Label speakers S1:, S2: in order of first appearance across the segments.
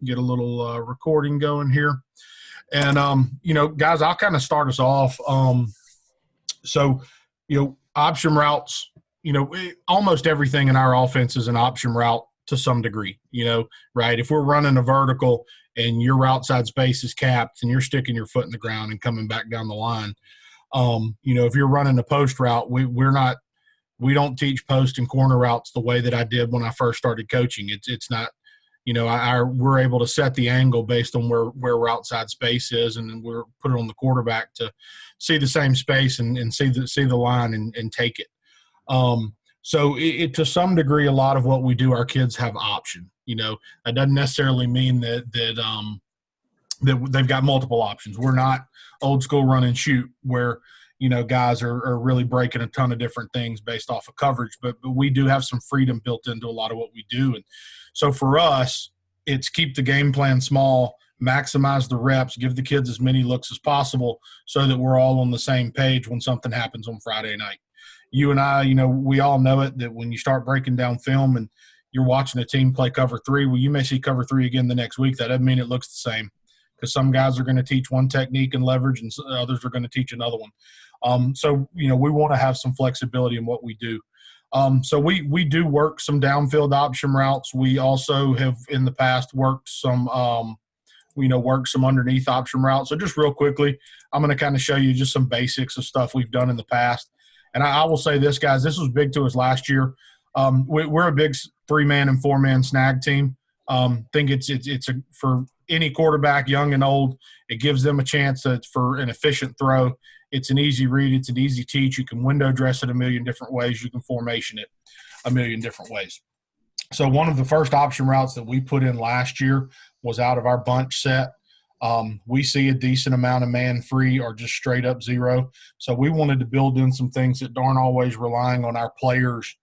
S1: get a little recording going here. And, guys, I'll kind of start us off. Option routes, almost everything in our offense is an option route to some degree, right? If we're running a vertical and your outside space is capped and you're sticking your foot in the ground and coming back down the line, if you're running a post route, we don't teach post and corner routes the way that I did when I first started coaching. It's not, we're able to set the angle based on where our outside space is, and then we're put it on the quarterback to see the same space and see the line and take it. So it to some degree, a lot of what we do, our kids have option. That doesn't necessarily mean that they've got multiple options. We're not old school run and shoot where guys are really breaking a ton of different things based off of coverage, but we do have some freedom built into a lot of what we do. And so for us, it's keep the game plan small, maximize the reps, give the kids as many looks as possible so that we're all on the same page when something happens on Friday night. You and I, we all know it, that when you start breaking down film and you're watching a team play cover three, well, you may see cover three again the next week. That doesn't mean it looks the same, because some guys are going to teach one technique and leverage and others are going to teach another one. So we want to have some flexibility in what we do. So we do work some downfield option routes. We also have in the past worked some underneath option routes. So just real quickly, I'm going to kind of show you just some basics of stuff we've done in the past. And I will say this, guys, this was big to us last year. We're a big 3-man and 4-man snag team. Think it's for any quarterback, young and old, it gives them a chance for an efficient throw. It's an easy read. It's an easy teach. You can window dress it a million different ways. You can formation it a million different ways. So one of the first option routes that we put in last year was out of our bunch set. We see a decent amount of man free or just straight up zero. So we wanted to build in some things that aren't always relying on our players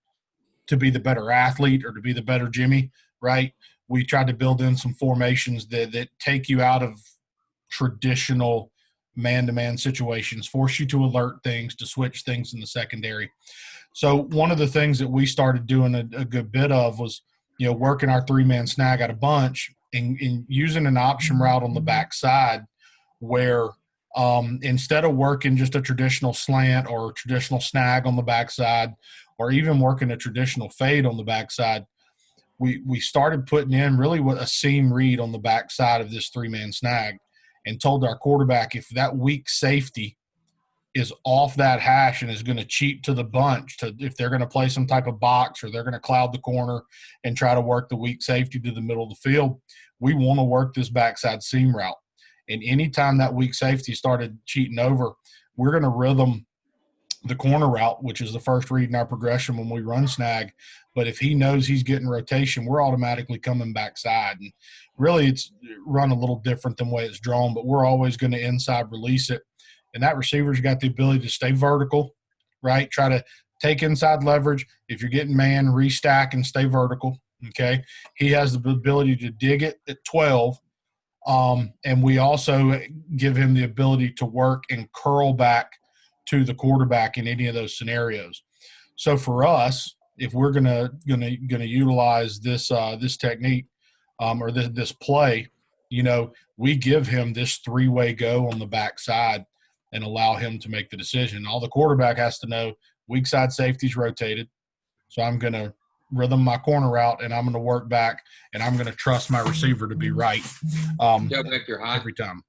S1: to be the better athlete or to be the better Jimmy, right? We tried to build in some formations that take you out of traditional man-to-man situations, force you to alert things, to switch things in the secondary. So one of the things that we started doing a good bit of was, working our 3-man snag out of bunch and using an option route on the backside where instead of working just a traditional slant or a traditional snag on the backside or even working a traditional fade on the backside, we started putting in really what a seam read on the backside of this 3-man snag and told our quarterback if that weak safety is off that hash and is going to cheat to the bunch, if they're going to play some type of box or they're going to cloud the corner and try to work the weak safety to the middle of the field, we want to work this backside seam route. And anytime that weak safety started cheating over, we're going to rhythm the corner route, which is the first read in our progression when we run snag. But if he knows he's getting rotation, we're automatically coming backside. And really it's run a little different than the way it's drawn, but we're always going to inside release it. And that receiver's got the ability to stay vertical, right? Try to take inside leverage. If you're getting man, restack and stay vertical, okay? He has the ability to dig it at 12. And we also give him the ability to work and curl back to the quarterback in any of those scenarios. So for us, if we're gonna utilize this technique or this play, we give him this 3-way go on the backside and allow him to make the decision. All the quarterback has to know, weak side safety's rotated, so I'm going to rhythm my corner route and I'm going to work back and I'm going to trust my receiver to be right
S2: Go back your hot
S1: every time.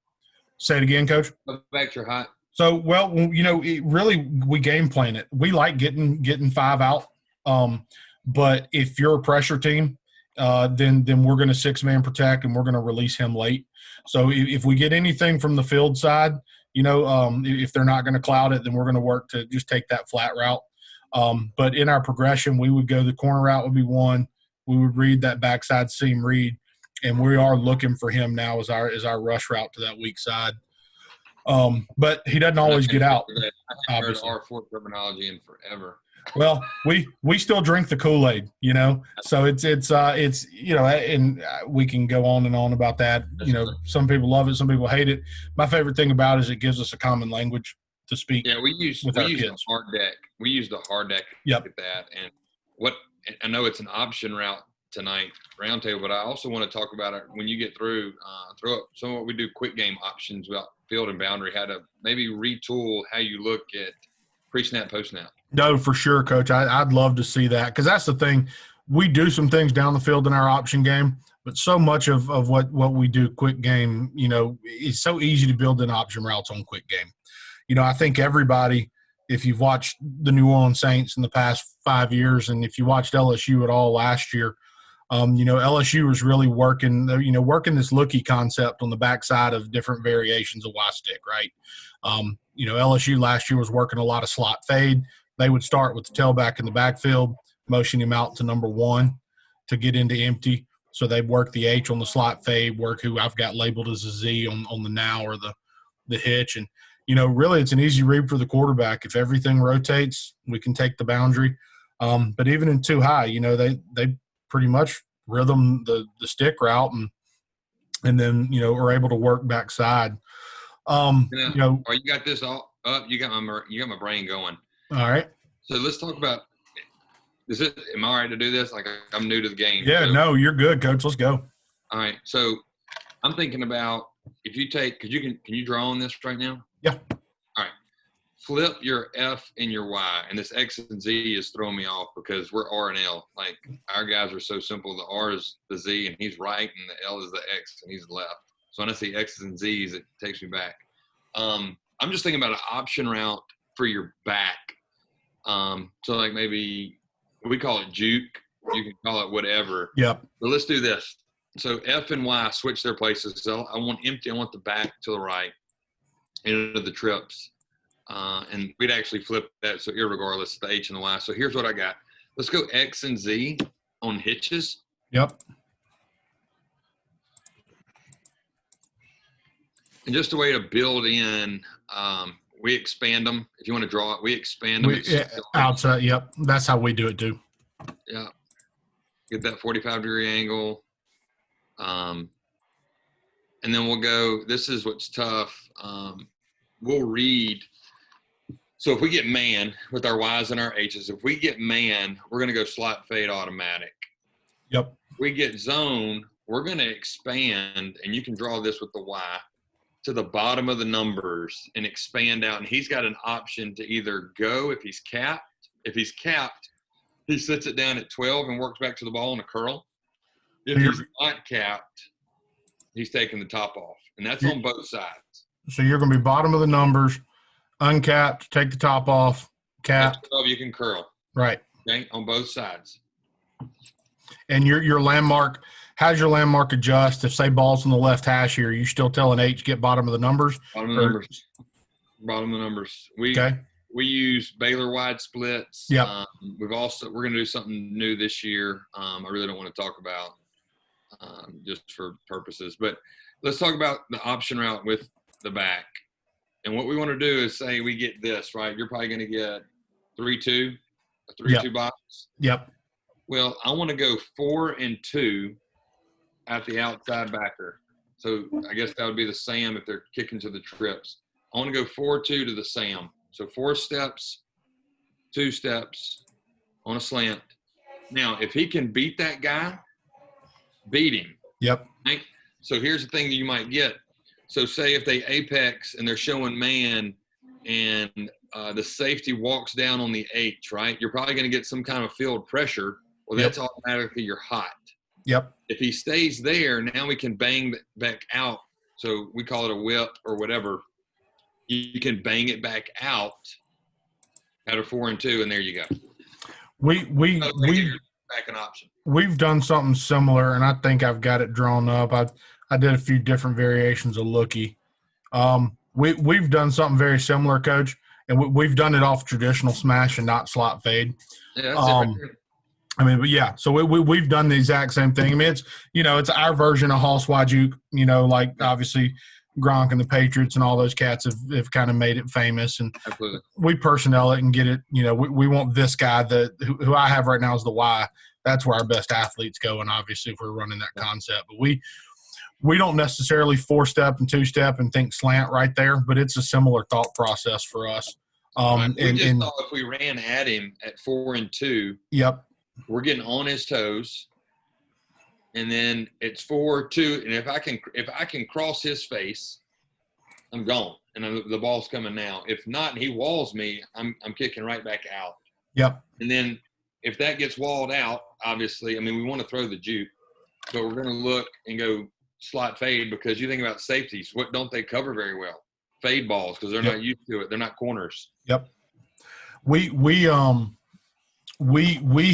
S1: Say it again, Coach.
S2: Go back your hot.
S1: So, well, really we game plan it. We like getting 5 out, but if you're a pressure team, then we're going to 6-man protect and we're going to release him late. So if we get anything from the field side, if they're not going to cloud it, then we're going to work to just take that flat route. But in our progression, we would go the corner route would be 1. We would read that backside seam read, and we are looking for him now as our rush route to that weak side. But he doesn't always get out.
S2: I haven't heard R4 terminology in forever.
S1: Well, we still drink the Kool-Aid, so it's and we can go on and on about that. Some people love it, some people hate it. My favorite thing about it is it gives us a common language to speak.
S2: Yeah, we use the hard deck. We use the hard deck
S1: yep.
S2: at that. And what I know it's an option route tonight roundtable, but I also want to talk about it when you get through. Throw up some of what we do quick game options about field and boundary. How to maybe retool how you look at pre-snap, post-snap.
S1: No, for sure, Coach. I'd love to see that because that's the thing. We do some things down the field in our option game, but so much of what we do quick game, it's so easy to build in option routes on quick game. I think everybody, if you've watched the New Orleans Saints in the past 5 years, and if you watched LSU at all last year, LSU was really working this looky concept on the backside of different variations of Y stick, right? LSU last year was working a lot of slot fade. They would start with the tailback in the backfield, motion him out to number 1 to get into empty. So they'd work the H on the slot fade, work who I've got labeled as a Z on the now or the hitch. And, really it's an easy read for the quarterback. If everything rotates, we can take the boundary. But even in too high, they pretty much rhythm the stick route and then, are able to work backside.
S2: You got this all up. You got my brain going.
S1: All right.
S2: So let's talk about – am I all right to do this? Like, I'm new to the game.
S1: Yeah,
S2: so,
S1: no, you're good, Coach. Let's go.
S2: All right. So I'm thinking about if you take – can you draw on this right now?
S1: Yeah.
S2: All right. Flip your F and your Y, and this X and Z is throwing me off because we're R and L. Like, our guys are so simple. The R is the Z, and he's right, and the L is the X, and he's left. So when I see X's and Z's, it takes me back. I'm just thinking about an option route for your back. So like maybe we call it juke. You can call it whatever.
S1: Yep.
S2: But let's do this. So F and Y switch their places. So I want empty. I want the back to the right into the trips. And we'd actually flip that. So irregardless, the H and the Y. So here's what I got. Let's go X and Z on hitches.
S1: Yep.
S2: And just a way to build in, we expand them. If you want to draw it, we expand them.
S1: Outside, yep. That's how we do it too.
S2: Yeah. Get that 45-degree angle. And then we'll go, this is what's tough. We'll read. So if we get man with our Y's and our H's, if we get man, we're going to go slot fade automatic.
S1: Yep.
S2: If we get zone, we're going to expand, and you can draw this with the Y, to the bottom of the numbers and expand out. And he's got an option to either go if he's capped. If he's capped, he sits it down at 12 and works back to the ball in a curl. If he's not capped, he's taking the top off. And that's on both sides.
S1: So you're going to be bottom of the numbers, uncapped, take the top off, capped.
S2: 12, you can curl.
S1: Right.
S2: Okay, on both sides.
S1: And your landmark – how's your landmark adjust? If, say, ball's on the left hash here, you still tell an H get bottom of the numbers?
S2: Bottom of the numbers. Bottom of the numbers. We use Baylor wide splits.
S1: Yep.
S2: We're going to do something new this year. I really don't want to talk about just for purposes. But let's talk about the option route with the back. And what we want to do is say we get this, right? You're probably going to get 3-2, a 3-2 box.
S1: Yep.
S2: Well, I want to go 4 and 2 at the outside backer. So I guess that would be the Sam if they're kicking to the trips. I want to go 4-2 to the Sam. So 4 steps, 2 steps on a slant. Now, if he can beat that guy, beat him.
S1: Yep.
S2: Right? So here's the thing that you might get. So say if they apex and they're showing man and the safety walks down on the H, right? You're probably going to get some kind of field pressure. Well, that's automatically you're hot.
S1: Yep.
S2: If he stays there, now we can bang back out. So we call it a whip or whatever. You can bang it back out at a 4 and 2, and there you go.
S1: We
S2: back an option.
S1: We've done something similar, and I think I've got it drawn up. I did a few different variations of looky. We've done something very similar, Coach, and we've done it off traditional smash and not slot fade.
S2: Yeah, that's it right there.
S1: But yeah, so we've done the exact same thing. I mean, it's our version of Hoss Wajuk, like obviously Gronk and the Patriots and all those cats have kind of made it famous. And
S2: Absolutely.
S1: We personnel it and get it, we want this guy who I have right now is the Y. That's where our best athletes go. And obviously if we're running that concept, but we don't necessarily 4-step and 2-step and think slant right there, but it's a similar thought process for us.
S2: Thought if we ran at him at 4 and 2,
S1: yep.
S2: We're getting on his toes. and then it's 4-2, and if I can cross his face, I'm gone, and the ball's coming now. If not, and he walls me, I'm kicking right back out.
S1: Yep.
S2: And then if that gets walled out, obviously, I mean, we want to throw the juke, but we're going to look and go slot fade, because you think about safeties. What don't they cover very well? Fade balls, because they're not used to it. They're not corners.
S1: Yep. We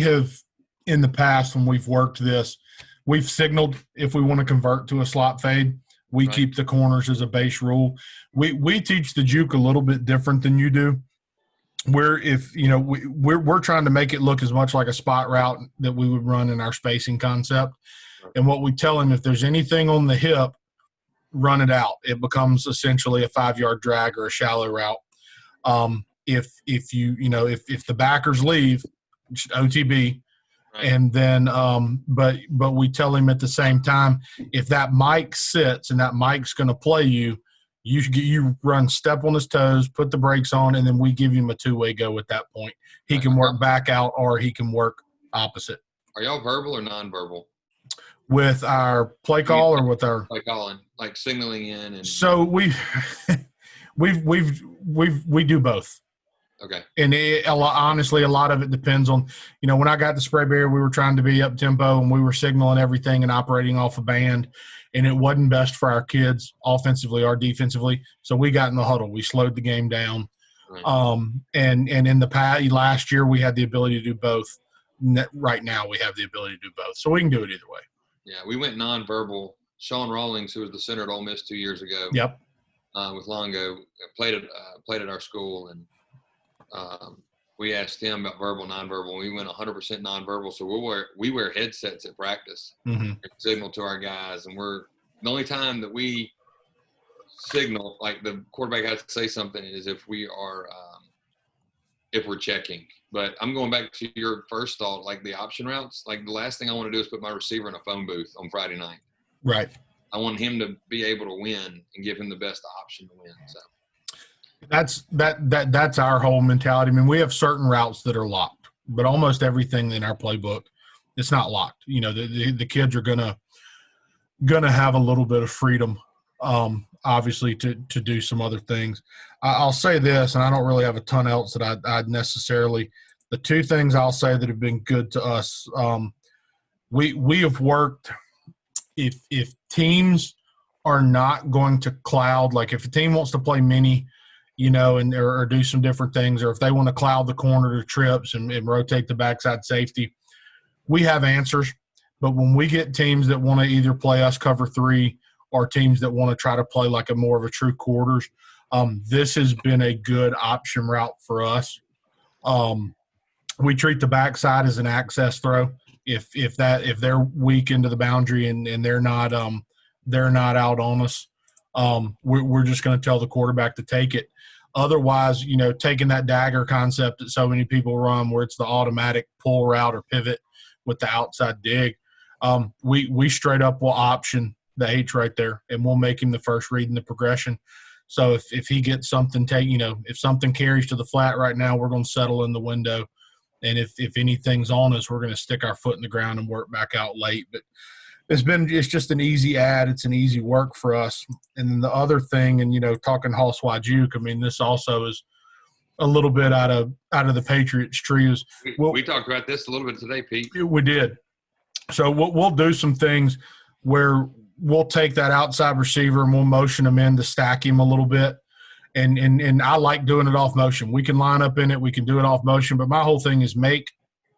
S1: have in the past, when we've worked this, we've signaled if we want to convert to a slot fade. We keep the corners as a base rule. We teach the juke a little bit different than you do. Where if we're trying to make it look as much like a spot route that we would run in our spacing concept. And what we tell him, if there's anything on the hip, run it out. It becomes essentially a 5-yard drag or a shallow route. If the backers leave, OTB, and then but we tell him at the same time, if that Mike sits and that Mike's going to play you, you run step on his toes, put the brakes on, and then we give him a two-way go at that point. He can work back out or he can work opposite.
S2: Are y'all verbal or nonverbal?
S1: With our play call or with our
S2: play calling, like signaling in? And
S1: so we do both.
S2: Okay.
S1: And honestly, a lot of it depends on, when I got the spray barrier, we were trying to be up tempo and we were signaling everything and operating off a band, and it wasn't best for our kids offensively or defensively. So we got in the huddle. We slowed the game down. Right. And in the past, last year, we had the ability to do both. Right now, we have the ability to do both. So we can do it either way.
S2: Yeah, we went nonverbal. Sean Rawlings, who was the center at Ole Miss 2 years ago.
S1: Yep.
S2: With Longo, played at our school, and we asked him about verbal, nonverbal. We went 100% nonverbal. So we wear headsets at practice and signal to our guys. And the only time that we signal, like the quarterback has to say something, is if we are if we're checking. But I'm going back to your first thought, like the option routes. Like the last thing I want to do is put my receiver in a phone booth on Friday night.
S1: Right.
S2: I want him to be able to win and give him the best option to win. So
S1: that's our whole mentality. I mean, we have certain routes that are locked, but almost everything in our playbook, it's not locked. The kids are gonna have a little bit of freedom, obviously, to do some other things. I'll say this, and I don't really have a ton else that I'd necessarily. The two things I'll say that have been good to us, we have worked. If teams are not going to cloud, like if a team wants to play mini, and or do some different things, or if they want to cloud the corner to trips and rotate the backside safety, we have answers. But when we get teams that want to either play us cover 3 or teams that want to try to play like a more of a true quarters, this has been a good option route for us. We treat the backside as an access throw. If they're weak into the boundary and they're not out on us, we're just going to tell the quarterback to take it. Otherwise, taking that dagger concept that so many people run, where it's the automatic pull route or pivot with the outside dig, we straight up will option the H right there, and we'll make him the first read in the progression. So if he gets something, if something carries to the flat right now, we're going to settle in the window. And if anything's on us, we're going to stick our foot in the ground and work back out late. But it's just an easy add. It's an easy work for us. And then the other thing, and talking Hall-Swat juke, I mean, this also is a little bit out of the Patriots tree.
S2: We talked about this a little bit today, Pete.
S1: We did. So we'll do some things where we'll take that outside receiver and we'll motion him in to stack him a little bit. And I like doing it off motion. We can line up in it. We can do it off motion. But my whole thing is make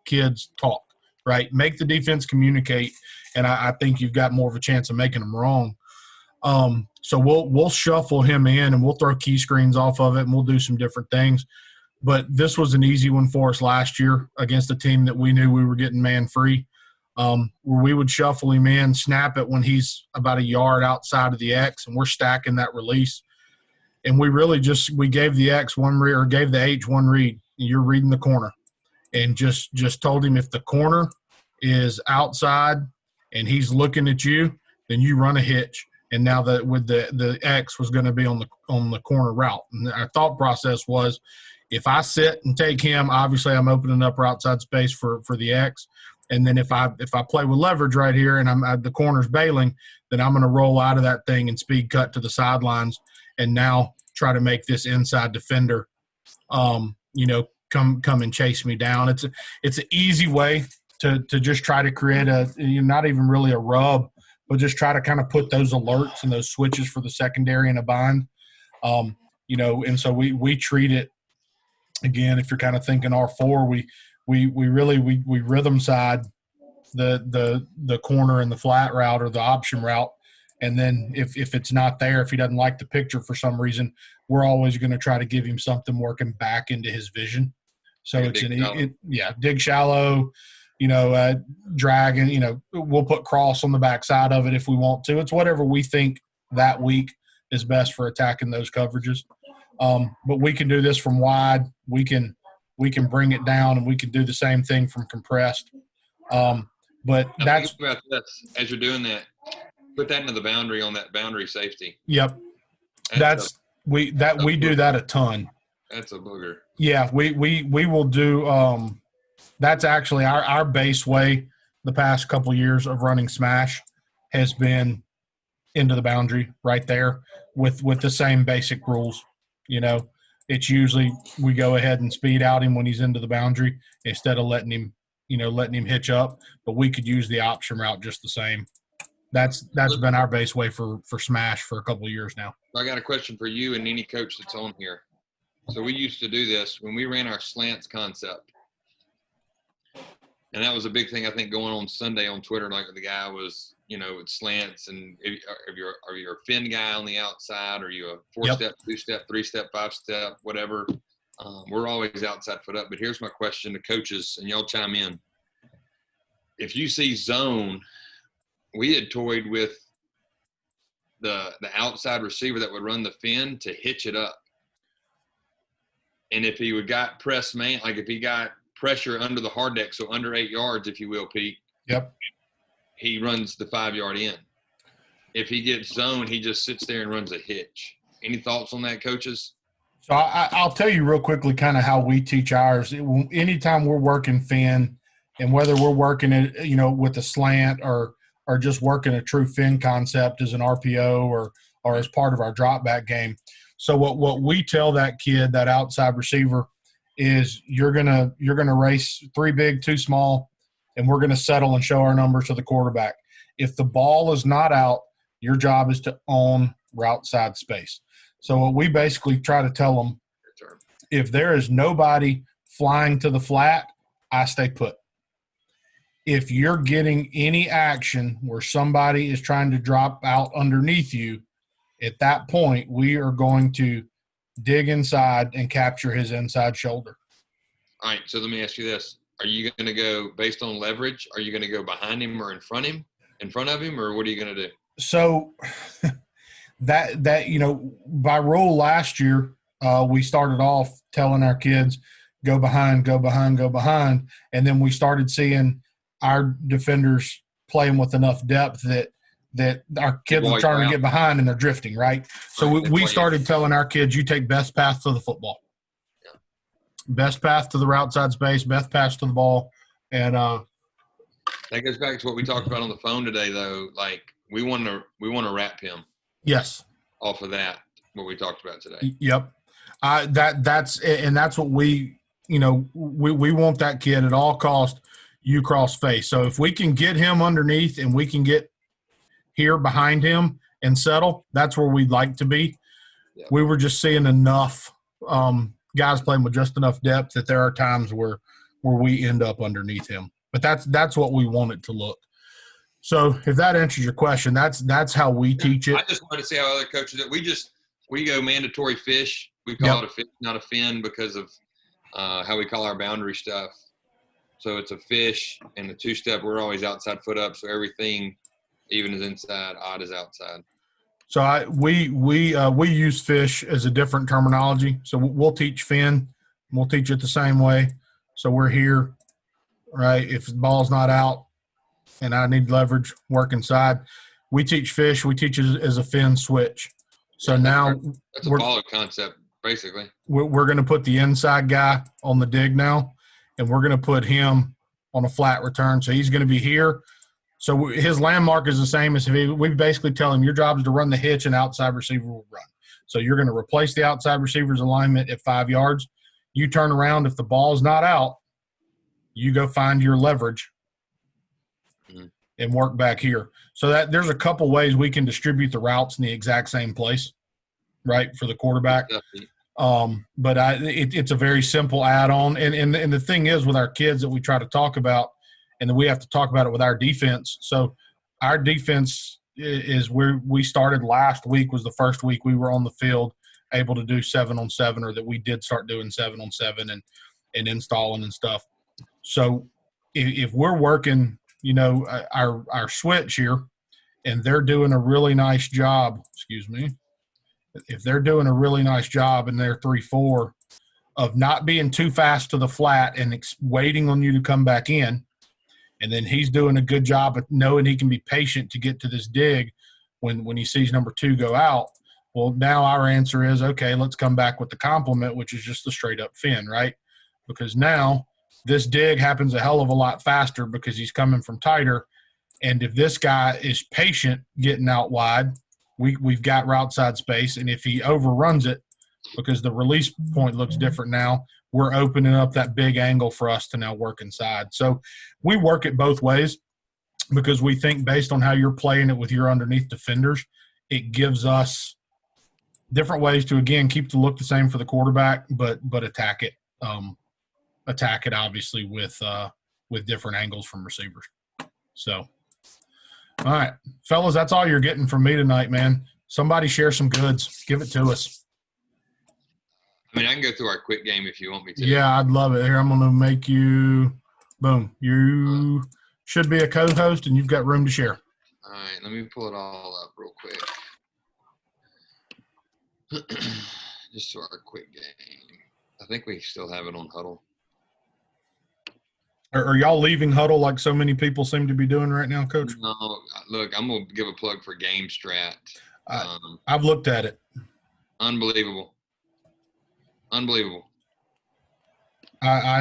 S1: kids talk, right? Make the defense communicate. And I think you've got more of a chance of making them wrong. So we'll shuffle him in and we'll throw key screens off of it and we'll do some different things. But this was an easy one for us last year against a team that we knew we were getting man free. Where we would shuffle him in, snap it when he's about a yard outside of the X, and we're stacking that release. And we really we gave the X one read, or gave the H one read. You're reading the corner, and just told him if the corner is outside and he's looking at you, then you run a hitch. And now that with the X was going to be on the corner route, and our thought process was, if I sit and take him, obviously I'm opening up outside space for the X. And then if I play with leverage right here and I'm at the corner's bailing, then I'm going to roll out of that thing and speed cut to the sidelines and now try to make this inside defender, come and chase me down. It's an easy way to just try to create not even really a rub, but just try to kind of put those alerts and those switches for the secondary in a bind. And so we treat it, again, if you're kind of thinking R4, we rhythm side the corner and the flat route or the option route. And then if it's not there, if he doesn't like the picture for some reason, we're always going to try to give him something working back into his vision. So it's dig shallow, drag, and, we'll put cross on the backside of it if we want to. It's whatever we think that week is best for attacking those coverages. But we can do this from wide. We can bring it down, and we can do the same thing from compressed. But that's
S2: think about this as you're doing that. Put that into the boundary on that boundary safety.
S1: Yep, we do that a ton.
S2: That's a booger.
S1: Yeah, we will do. That's actually our base way. The past couple of years of running smash has been into the boundary right there with the same basic rules. It's usually we go ahead and speed out him when he's into the boundary instead of letting him hitch up. But we could use the option route just the same. That's been our base way for smash for a couple of years now.
S2: I got a question for you and any coach that's on here. So we used to do this when we ran our slants concept. And that was a big thing, I think, going on Sunday on Twitter. Like the guy was, with slants, and if you're a fin guy on the outside, or you a 4-step, 2-step, 3-step, 5-step, whatever. We're always outside foot up. But here's my question to coaches, and y'all chime in. If you see zone, we had toyed with the outside receiver that would run the fin to hitch it up. And if he got press man, like if he got pressure under the hard deck, so under 8 yards, if you will, Pete.
S1: Yep.
S2: He runs the 5-yard in. If he gets zone, he just sits there and runs a hitch. Any thoughts on that, coaches?
S1: So I'll tell you real quickly kind of how we teach ours. Anytime we're working fin, and whether we're working it, with a slant or just working a true fin concept as an RPO or as part of our drop back game. So what we tell that kid, that outside receiver, is you're gonna race 3 big, 2 small, and we're gonna settle and show our numbers to the quarterback. If the ball is not out, your job is to own route side space. So what we basically try to tell them, if there is nobody flying to the flat, I stay put. If you're getting any action where somebody is trying to drop out underneath you, at that point, we are going to dig inside and capture his inside shoulder.
S2: All right, so let me ask you this. Are you going to go based on leverage? Are you going to go behind him or in front of him, or what are you going to do?
S1: So that by rule last year, we started off telling our kids, go behind, go behind, go behind. And then we started seeing our defenders playing with enough depth that our kids are trying to get behind and they're drifting, right? So we started telling our kids, you take best path to the football. Yeah. Best path to the route side space, best path to the ball. And
S2: that goes back to what we talked about on the phone today, though. Like we want to wrap him.
S1: Yes.
S2: Off of that, what we talked about today.
S1: Yep. That's what we want that kid at all cost, you cross face. So if we can get him underneath and we can get here behind him and settle, that's where we'd like to be. Yep. We were just seeing enough guys playing with just enough depth that there are times where we end up underneath him. But that's what we want it to look. So if that answers your question, that's how we teach it.
S2: I just wanted to see how other coaches do it. We go mandatory fish. We call it a fish, not a fin, because of how we call our boundary stuff. So it's a fish and the 2-step. We're always outside foot up, so everything even is inside, odd is outside.
S1: So we use fish as a different terminology. So we'll teach fin. We'll teach it the same way. So we're here, right? If the ball's not out and I need leverage, work inside. We teach fish. We teach it as a fin switch. So now
S2: that's a follow concept, basically.
S1: We're going to put the inside guy on the dig now, and we're going to put him on a flat return. So he's going to be here. So his landmark is the same as we basically tell him your job is to run the hitch and outside receiver will run. So you're going to replace the outside receiver's alignment at 5 yards. You turn around. If the ball's not out, you go find your leverage and work back here. So that there's a couple ways we can distribute the routes in the exact same place, right, for the quarterback. But it's a very simple add-on. And the thing is with our kids that we try to talk about, and then we have to talk about it with our defense. So our defense is where we started last week was the first week we were on the field able to do 7-on-7, or that we did start doing 7-on-7 and installing and stuff. So if we're working, our switch here, and they're doing a really nice job, if they're doing a really nice job and they're 3-4 of not being too fast to the flat and waiting on you to come back in, and then he's doing a good job of knowing he can be patient to get to this dig when he sees number 2 go out, well, now our answer is, okay, let's come back with the complement, which is just the straight-up fin, right? Because now this dig happens a hell of a lot faster because he's coming from tighter, and if this guy is patient getting out wide, we've got route side space, and if he overruns it because the release point looks different now, we're opening up that big angle for us to now work inside. So we work it both ways because we think based on how you're playing it with your underneath defenders, it gives us different ways to, again, keep the look the same for the quarterback, but attack it. Attack it obviously with different angles from receivers. So, all right, fellas, that's all you're getting from me tonight, man. Somebody share some goods. Give it to us.
S2: I mean, I can go through our quick game if you want me to.
S1: Yeah, I'd love it. Here, I'm going to make you – boom. You should be a co-host, and you've got room to share.
S2: All right, let me pull it all up real quick. Just for our quick game. I think we still have it on Huddle.
S1: Are y'all leaving Huddle like so many people seem to be doing right now, Coach?
S2: No, look, I'm going to give a plug for GameStrat.
S1: I've looked at it.
S2: Unbelievable.
S1: I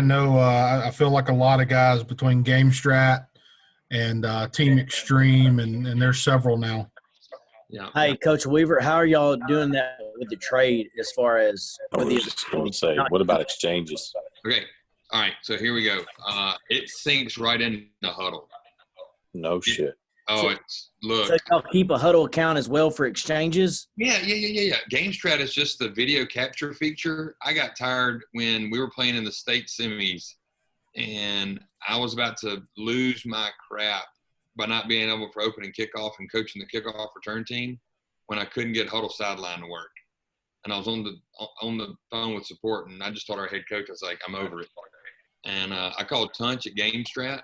S1: know. I feel like a lot of guys between GameStrat and Team Extreme, and there's several now.
S2: Yeah.
S3: Hey, Coach Weaver, how are y'all doing that with the trade as far as –
S4: I was just going to say, what about exchanges?
S2: Okay. All right. So here we go. It syncs right in the Huddle.
S4: No shit.
S2: Oh, look.
S3: So y'all keep a Huddle account as well for exchanges?
S2: Yeah. GameStrat is just the video capture feature. I got tired when we were playing in the state semis, and I was about to lose my crap by not being able for opening kickoff and coaching the kickoff return team when I couldn't get Huddle sideline to work. And I was on the phone with support, and I just told our head coach, I was like, I'm over it. And I called Tunch at GameStrat.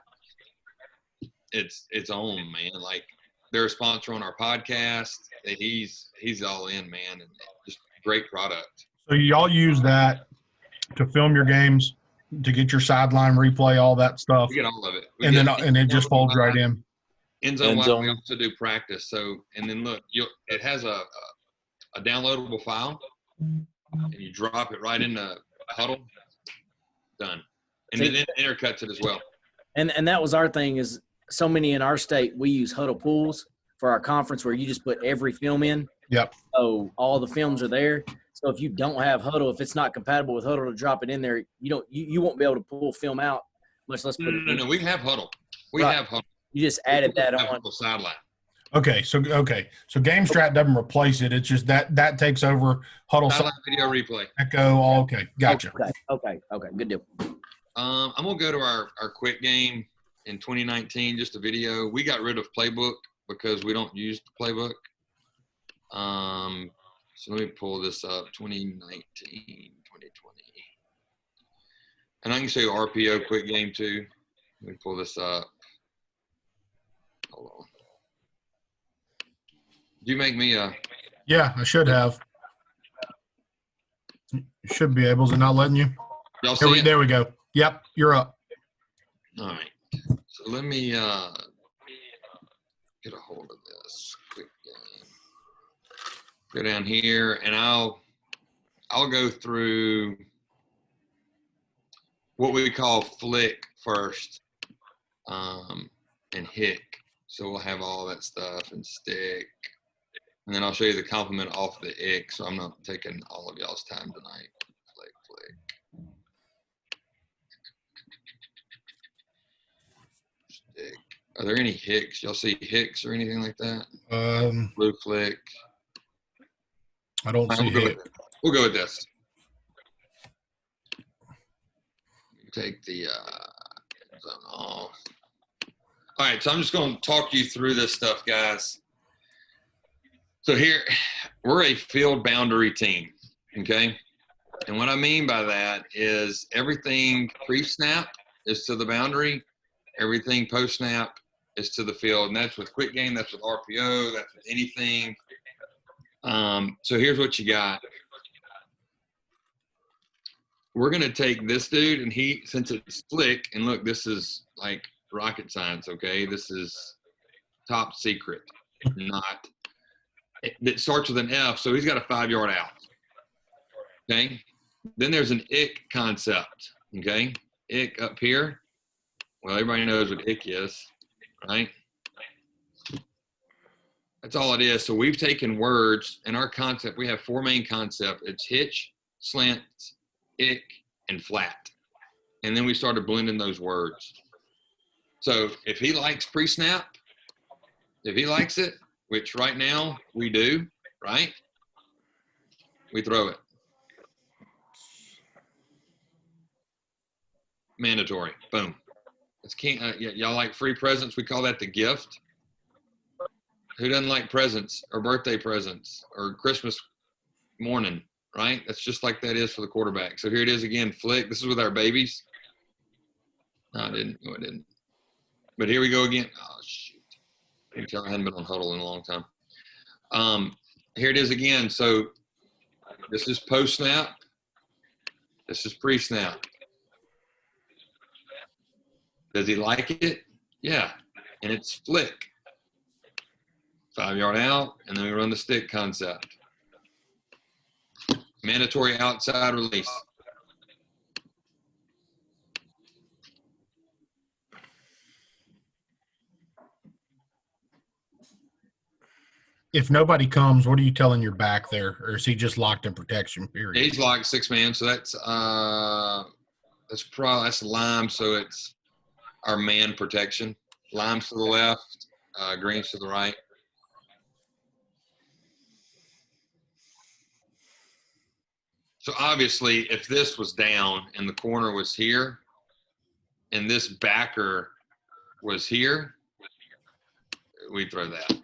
S2: It's on, man. Like, they're a sponsor on our podcast. He's all in, man, and just great product.
S1: So y'all use that to film your games, to get your sideline replay, all that stuff.
S2: We get all of it.
S1: And it just folds right in.
S2: End zone. We also do practice. So, and then look, it has a downloadable file, and you drop it right in the Huddle. Done. And then it intercuts it as well.
S3: And that was our thing is so many in our state, we use Huddle pools for our conference where you just put every film in.
S1: Yep.
S3: So all the films are there. So if you don't have Huddle, if it's not compatible with Huddle to drop it in there, you won't be able to pull film out, much less put it in.
S2: No, we have Huddle. We
S3: Right.
S2: have Huddle.
S3: You just added that on.
S2: Sideline.
S1: Okay, so GameStrat doesn't replace it. It's just that takes over Huddle
S2: Sideline video replay.
S1: Echo. All okay, gotcha.
S3: Okay, good deal.
S2: I'm gonna go to our quick game in 2019. Just a video. We got rid of Playbook because we don't use the Playbook. So let me pull this up. 2019, 2020, and I can show you RPO quick game too. Let me pull this up. Hold on. Did you make me a?
S1: Yeah, I should have. You should be able. Is it not letting you?
S2: Y'all see it?
S1: There we go. Yep, you're up.
S2: All right. So let me get a hold of this quick game. Go down here, and I'll go through what we call flick first. and hick. So we'll have all that stuff and stick. And then I'll show you the complement off the ick. So I'm not taking all of y'all's time tonight. Flick. Stick. Are there any hicks? Y'all see hicks or anything like that? Blue flick.
S1: I don't see it.
S2: We'll go with this. Take the zone off. All right, so I'm just going to talk you through this stuff, guys. So here, we're a field boundary team, okay? And what I mean by that is everything pre-snap is to the boundary, everything post-snap is to the field, and that's with quick game, that's with RPO, that's with anything. So here's what you got. We're going to take this dude, and since it's flick, and look, this is like rocket science, okay? This is top secret, not. It starts with an F, so he's got a 5-yard out, okay? Then there's an ick concept, okay? Ick up here. Well, everybody knows what ick is, right? That's all it is. So we've taken words, and our concept, we have 4 main concepts. It's hitch, slant, ick, and flat. And then we started blending those words. So if he likes pre-snap, if he likes it, which right now we do, right? We throw it. Mandatory. Boom. Y'all like free presents? We call that the gift. Who doesn't like presents or birthday presents or Christmas morning, right? That's just like that is for the quarterback. So here it is again, flick. This is with our babies. No, I didn't. No, I didn't. But here we go again. Oh, shoot. You can tell I hadn't been on huddle in a long time. Here it is again. So this is post-snap. This is pre-snap. Does he like it? Yeah. And it's flick. 5-yard out, and then we run the stick concept. Mandatory outside release.
S1: If nobody comes, what are you telling your back there? Or is he just locked in protection, period?
S2: He's locked 6-man, so that's lime, so it's our man protection. Lime's to the left, green's to the right. So obviously, if this was down and the corner was here, and this backer was here, we'd throw that,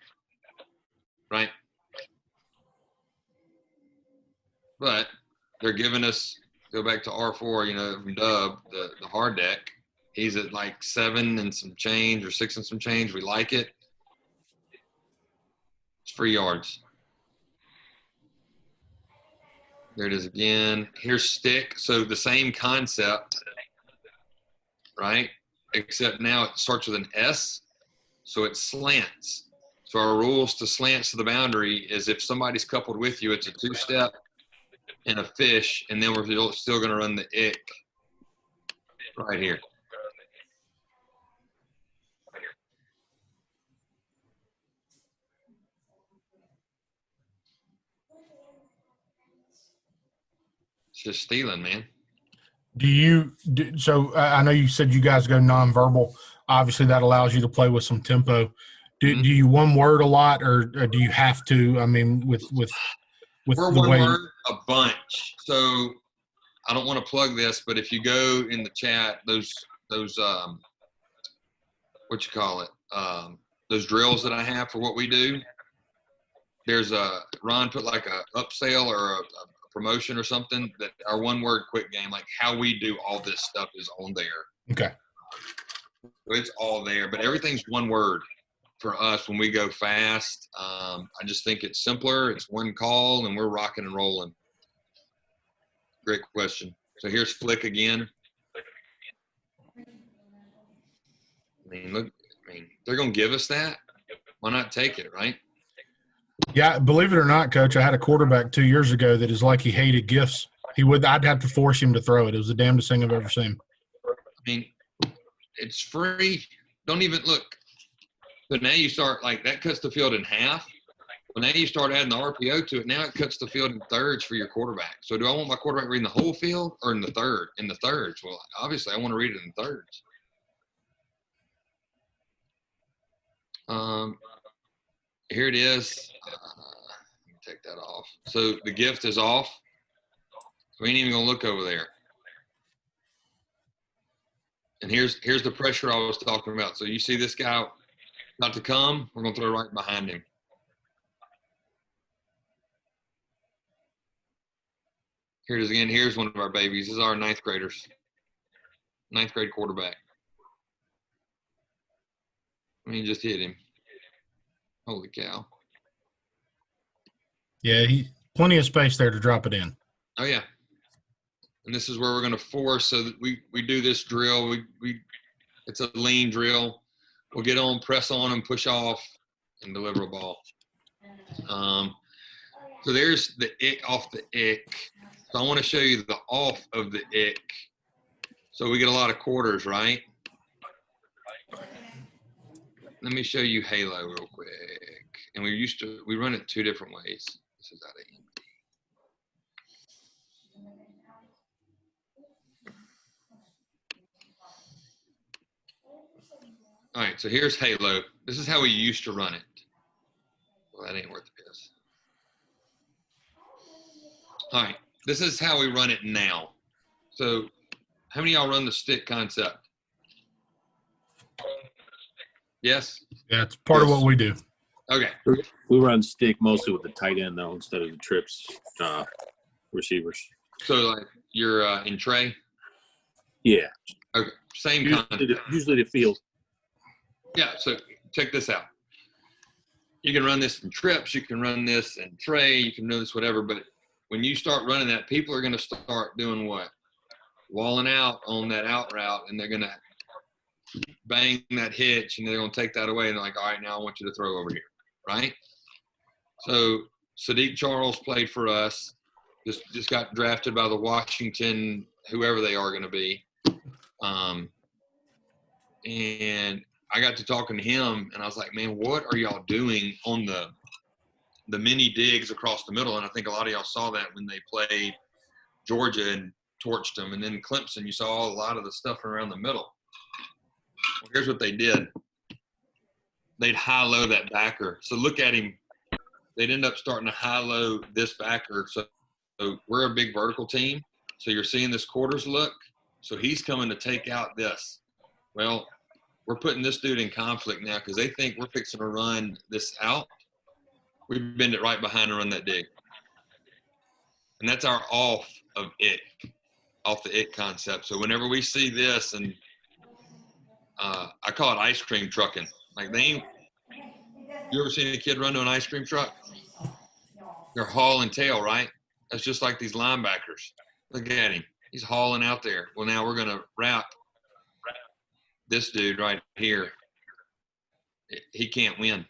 S2: right? But they're giving us, go back to R4, from Dub, the hard deck. He's at like 7 and some change or 6 and some change. We like it. It's free yards. There it is again. Here's stick. So the same concept, right? Except now it starts with an S, so it slants. So our rules to slants to the boundary is if somebody's coupled with you, it's a 2-step and a fish, and then we're still going to run the ick right here. Just stealing, man.
S1: So I know you said you guys go nonverbal. Obviously, that allows you to play with some tempo. Do you one word a lot, or do you have to? I mean, with
S2: we're
S1: the
S2: one
S1: way
S2: word a bunch. So I don't want to plug this, but if you go in the chat, those what you call it, those drills that I have for what we do. There's Ron put like a upsell or a promotion or something that our one word quick game, like how we do all this stuff is on there.
S1: Okay.
S2: So it's all there, but everything's one word for us when we go fast. I just think it's simpler. It's one call and we're rocking and rolling. Great question. So here's flick again. Look, they're going to give us that. Why not take it, right?
S1: Yeah, believe it or not, Coach, I had a quarterback 2 years ago that is like he hated gifts. I'd have to force him to throw it. It was the damnedest thing I've ever seen.
S2: It's free. don't even look. But now you start like that cuts the field in half. Well, now you start adding the RPO to it. Now it cuts the field in thirds for your quarterback. So do I want my quarterback reading the whole field or in the third? In the thirds. Well, obviously I want to read it in thirds. Here it is. Let me take that off. So the gift is off. We ain't even gonna look over there. And here's the pressure I was talking about. So you see this guy about to come, we're gonna throw right behind him. Here it is again. Here's one of our babies. This is our ninth graders. Ninth grade quarterback. I mean, just hit him. Holy cow.
S1: Yeah, plenty of space there to drop it in.
S2: Oh yeah. And this is where we're going to force. So that we do this drill. It's a lean drill. We'll get on, press on, and push off, and deliver a ball. So there's the ick off the ick. So I want to show you the off of the ick. So we get a lot of quarters, right? Let me show you Halo real quick. And we run it 2 different ways. This is out of empty. All right, so here's Halo. This is how we used to run it. Well, that ain't worth the piss. All right, this is how we run it now. So how many of y'all run the stick concept? Yes?
S1: Yeah, it's part of what we do.
S2: Okay.
S4: We run stick mostly with the tight end though, instead of the trips receivers.
S2: So like you're in tray?
S4: Yeah.
S2: Okay, same concept.
S4: Usually the field.
S2: Yeah, so check this out. You can run this in trips, you can run this in tray, you can do this whatever, but when you start running that, people are going to start doing what? Walling out on that out route, and they're going to bang that hitch, and they're going to take that away, and they're like, all right, now I want you to throw over here, right? So Sadiq Charles played for us, just got drafted by the Washington, whoever they are going to be. And I got to talking to him, and I was like, man, what are y'all doing on the mini digs across the middle? And I think a lot of y'all saw that when they played Georgia and torched them. And then Clemson, you saw a lot of the stuff around the middle. Well, here's what they did. They'd high-low that backer. So look at him. They'd end up starting to high-low this backer. So we're a big vertical team. So you're seeing this quarters look. So he's coming to take out this. Well, we're putting this dude in conflict now because they think we're fixing to run this out. We bend it right behind and run that dig. And that's our off of it, off the it concept. So whenever we see this, and I call it ice cream trucking. Like you ever seen a kid run to an ice cream truck? They're hauling tail, right? That's just like these linebackers. Look at him. He's hauling out there. Well, now we're going to wrap this dude right here. He can't win.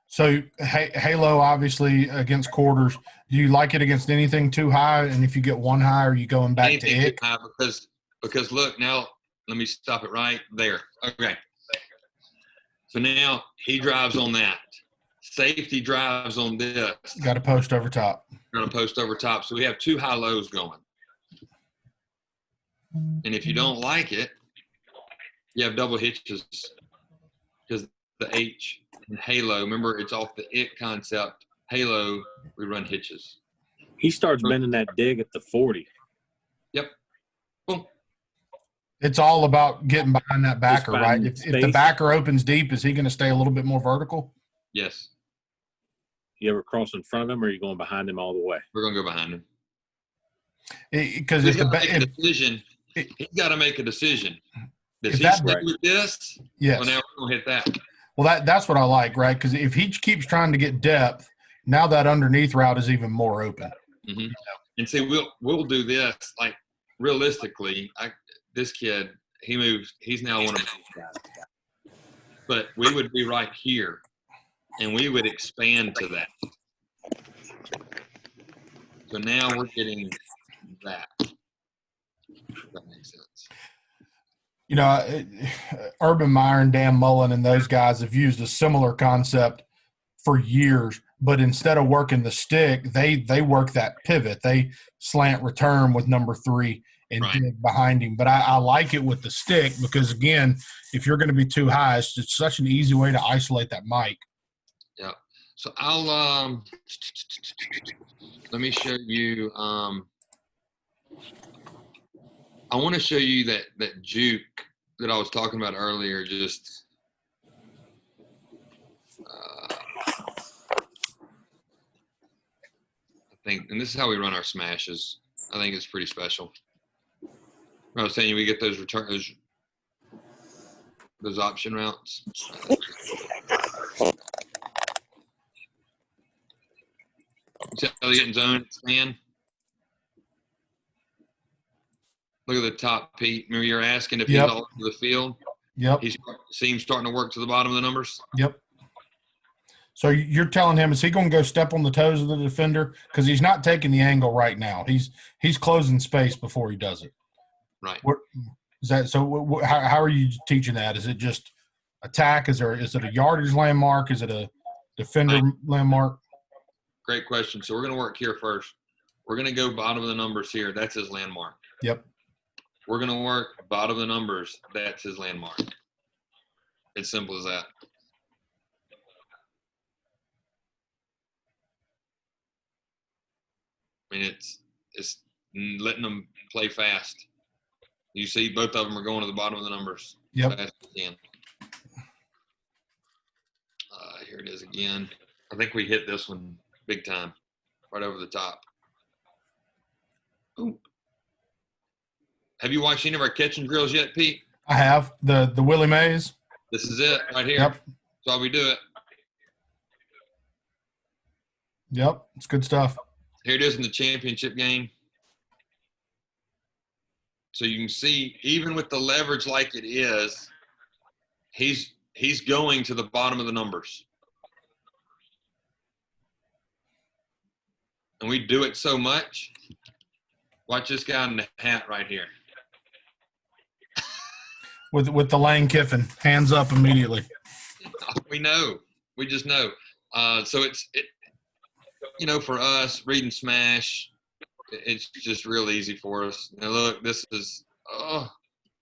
S1: So Halo, obviously, against quarters. Do you like it against anything too high? And if you get one high, are you going back
S2: Anything
S1: to it?
S2: high because look, now let me stop it right there. Okay. So now he drives on that. Safety drives on this.
S1: Got to post over top.
S2: Going to post over top. So we have 2 high lows going. And if you don't like it, you have double hitches because the H in Halo, remember it's off the it concept. Halo, we run hitches.
S4: He starts bending that dig at the 40.
S2: Yep. Boom.
S1: It's all about getting behind that backer, right?
S4: finding
S1: If the
S4: space.
S1: backer opens deep, is he going to stay a little bit more vertical?
S2: Yes.
S4: You ever cross in front of him, or are you going behind him all the way?
S2: We're going to go behind him.
S1: Because
S2: He's
S1: if the
S2: got to make a
S1: if,
S2: decision. He's got to make a decision. Does
S1: If
S2: he
S1: that-
S2: stick with this?
S1: yes,
S2: Well, now we're going to hit that.
S1: well that's what I like, right? Because if he keeps trying to get depth, now that underneath route is even more open.
S2: Mm-hmm. And see, we'll do this. Like realistically, this kid, he moves. He's now one of my guys. But we would be right here, and we would expand to that. So now we're getting that. If that makes sense.
S1: You know, Urban Meyer and Dan Mullen and those guys have used a similar concept for years, but instead of working the stick, they work that pivot. They slant return with number 3 and
S2: Right.
S1: dig behind him. But I like it with the stick because, again, if you're going to be too high, it's such an easy way to isolate that mic.
S2: Yeah. So I'll let me show you. I want to show you that juke that I was talking about earlier. Just I think, and this is how we run our smashes. I think it's pretty special. I was saying we get those returns, those option routes. See how they get in zone and stand? Look at the top, Pete. Remember you were asking if
S1: Yep.
S2: he's all over the field?
S1: Yep.
S2: See him starting to work to the bottom of the numbers?
S1: Yep. So you're telling him, is he going to go step on the toes of the defender? Because he's not taking the angle right now. He's closing space before he does it.
S2: Right.
S1: Is that so? How are you teaching that? Is it just attack? Is it a yardage landmark? Is it a defender landmark?
S2: Great question. So we're going to work here first. We're going to go bottom of the numbers here. That's his landmark.
S1: Yep.
S2: We're going to work bottom of the numbers. That's his landmark. It's simple as that. I mean, it's letting them play fast. You see, both of them are going to the bottom of the numbers.
S1: Yep.
S2: Fast as they can. Here it is again. I think we hit this one big time, right over the top. Ooh. Have you watched any of our catching drills yet, Pete?
S1: I have the Willie Mays.
S2: This is it right here.
S1: Yep.
S2: That's how we do it.
S1: Yep. It's good stuff.
S2: Here it is in the championship game. So you can see, even with the leverage like it is, he's going to the bottom of the numbers. And we do it so much. Watch this guy in the hat right here.
S1: With the Lane Kiffin, hands up immediately.
S2: We know. We just know. So it's for us, reading smash, it's just real easy for us. Now look, this is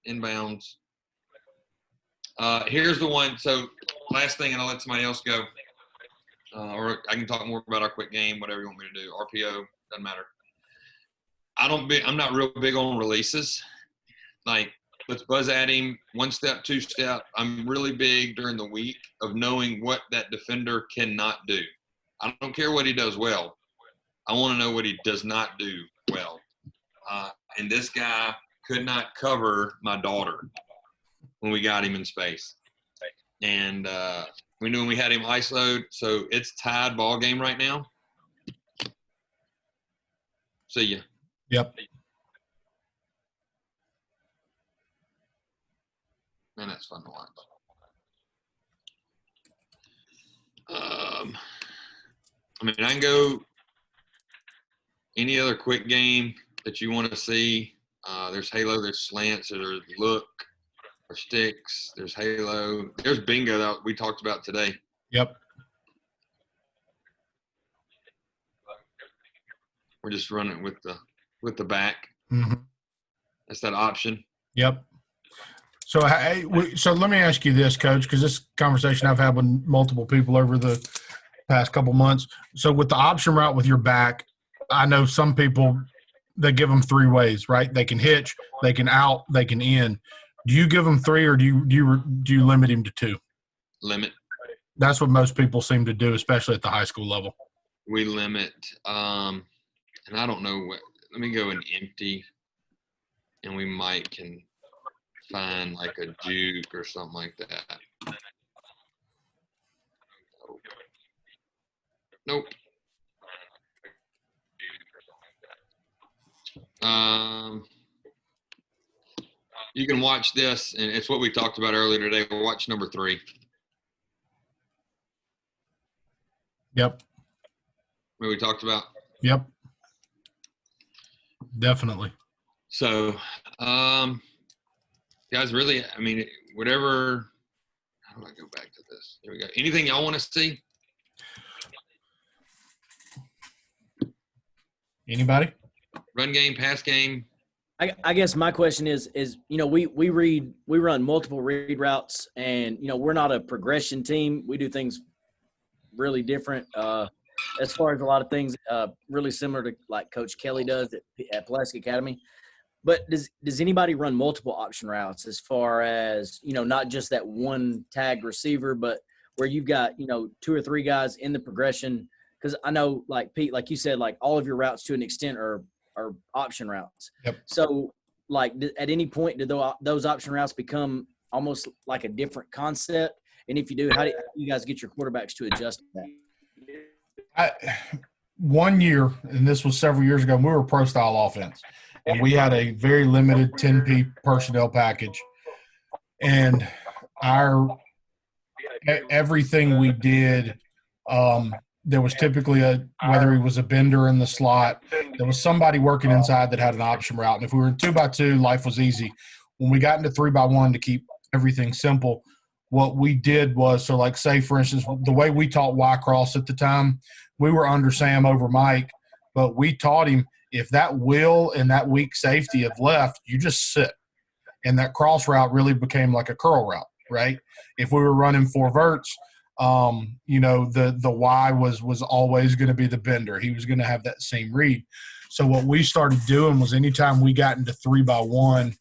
S2: inbounds. Here's the one. So last thing, and I'll let somebody else go. Or I can talk more about our quick game, whatever you want me to do. RPO, doesn't matter. I'm not real big on releases. Like, let's buzz at him, 1 step, 2 step. I'm really big during the week of knowing what that defender cannot do. I don't care what he does well. I want to know what he does not do well. And this guy could not cover my daughter when we got him in space. And we knew when we had him ISO'd, so it's tied ball game right now. See ya.
S1: Yep.
S2: Man, that's fun to watch. I mean, I can go any other quick game that you want to see. There's Halo, there's slants, there's look, there's sticks, there's Halo, there's bingo that we talked about today.
S1: Yep.
S2: We're just running with the back.
S1: Mm-hmm.
S2: That's that option.
S1: Yep. So, so let me ask you this, Coach, because this conversation I've had with multiple people over the past couple months. So with the option route with your back, I know some people, they give them 3 ways, right? They can hitch, they can out, they can in. Do you give them 3, or do you limit him to 2?
S2: Limit.
S1: That's what most people seem to do, especially at the high school level.
S2: We limit, and I don't know what. Let me go and empty, and we might can find like a juke or something like that. Nope. You can watch this, and it's what we talked about earlier today. We'll watch number 3.
S1: Yep.
S2: What we talked about.
S1: Yep. Definitely.
S2: So, guys, really, I mean, whatever. How do I go back to this? Here we go. Anything y'all want to see?
S1: Anybody?
S2: Run game, pass game.
S3: I guess my question is we run multiple read routes, and we're not a progression team. We do things really different as far as a lot of things, really similar to like Coach Kelly does at Pulaski Academy. But does anybody run multiple option routes as far as not just that one tag receiver, but where you've got 2 or 3 guys in the progression? Because I know, like Pete, like you said, like all of your routes to an extent are option routes.
S1: Yep.
S3: So, like, at any point, do those option routes become almost like a different concept? And if you do, how do you guys get your quarterbacks to adjust to that?
S1: One year, and this was several years ago, we were a pro-style offense, and we had a very limited 10P personnel package. And everything we did, there was typically whether he was a bender in the slot, there was somebody working inside that had an option route. And if we were in 2x2, life was easy. When we got into 3x1 to keep everything simple, what we did was, so like say, for instance, the way we taught Y-cross at the time, we were under Sam over Mike, but we taught him if that will and that weak safety have left, you just sit. And that cross route really became like a curl route, right? If we were running 4 verts, the Y was always going to be the bender. He was going to have that same read. So what we started doing was anytime we got into 3x1,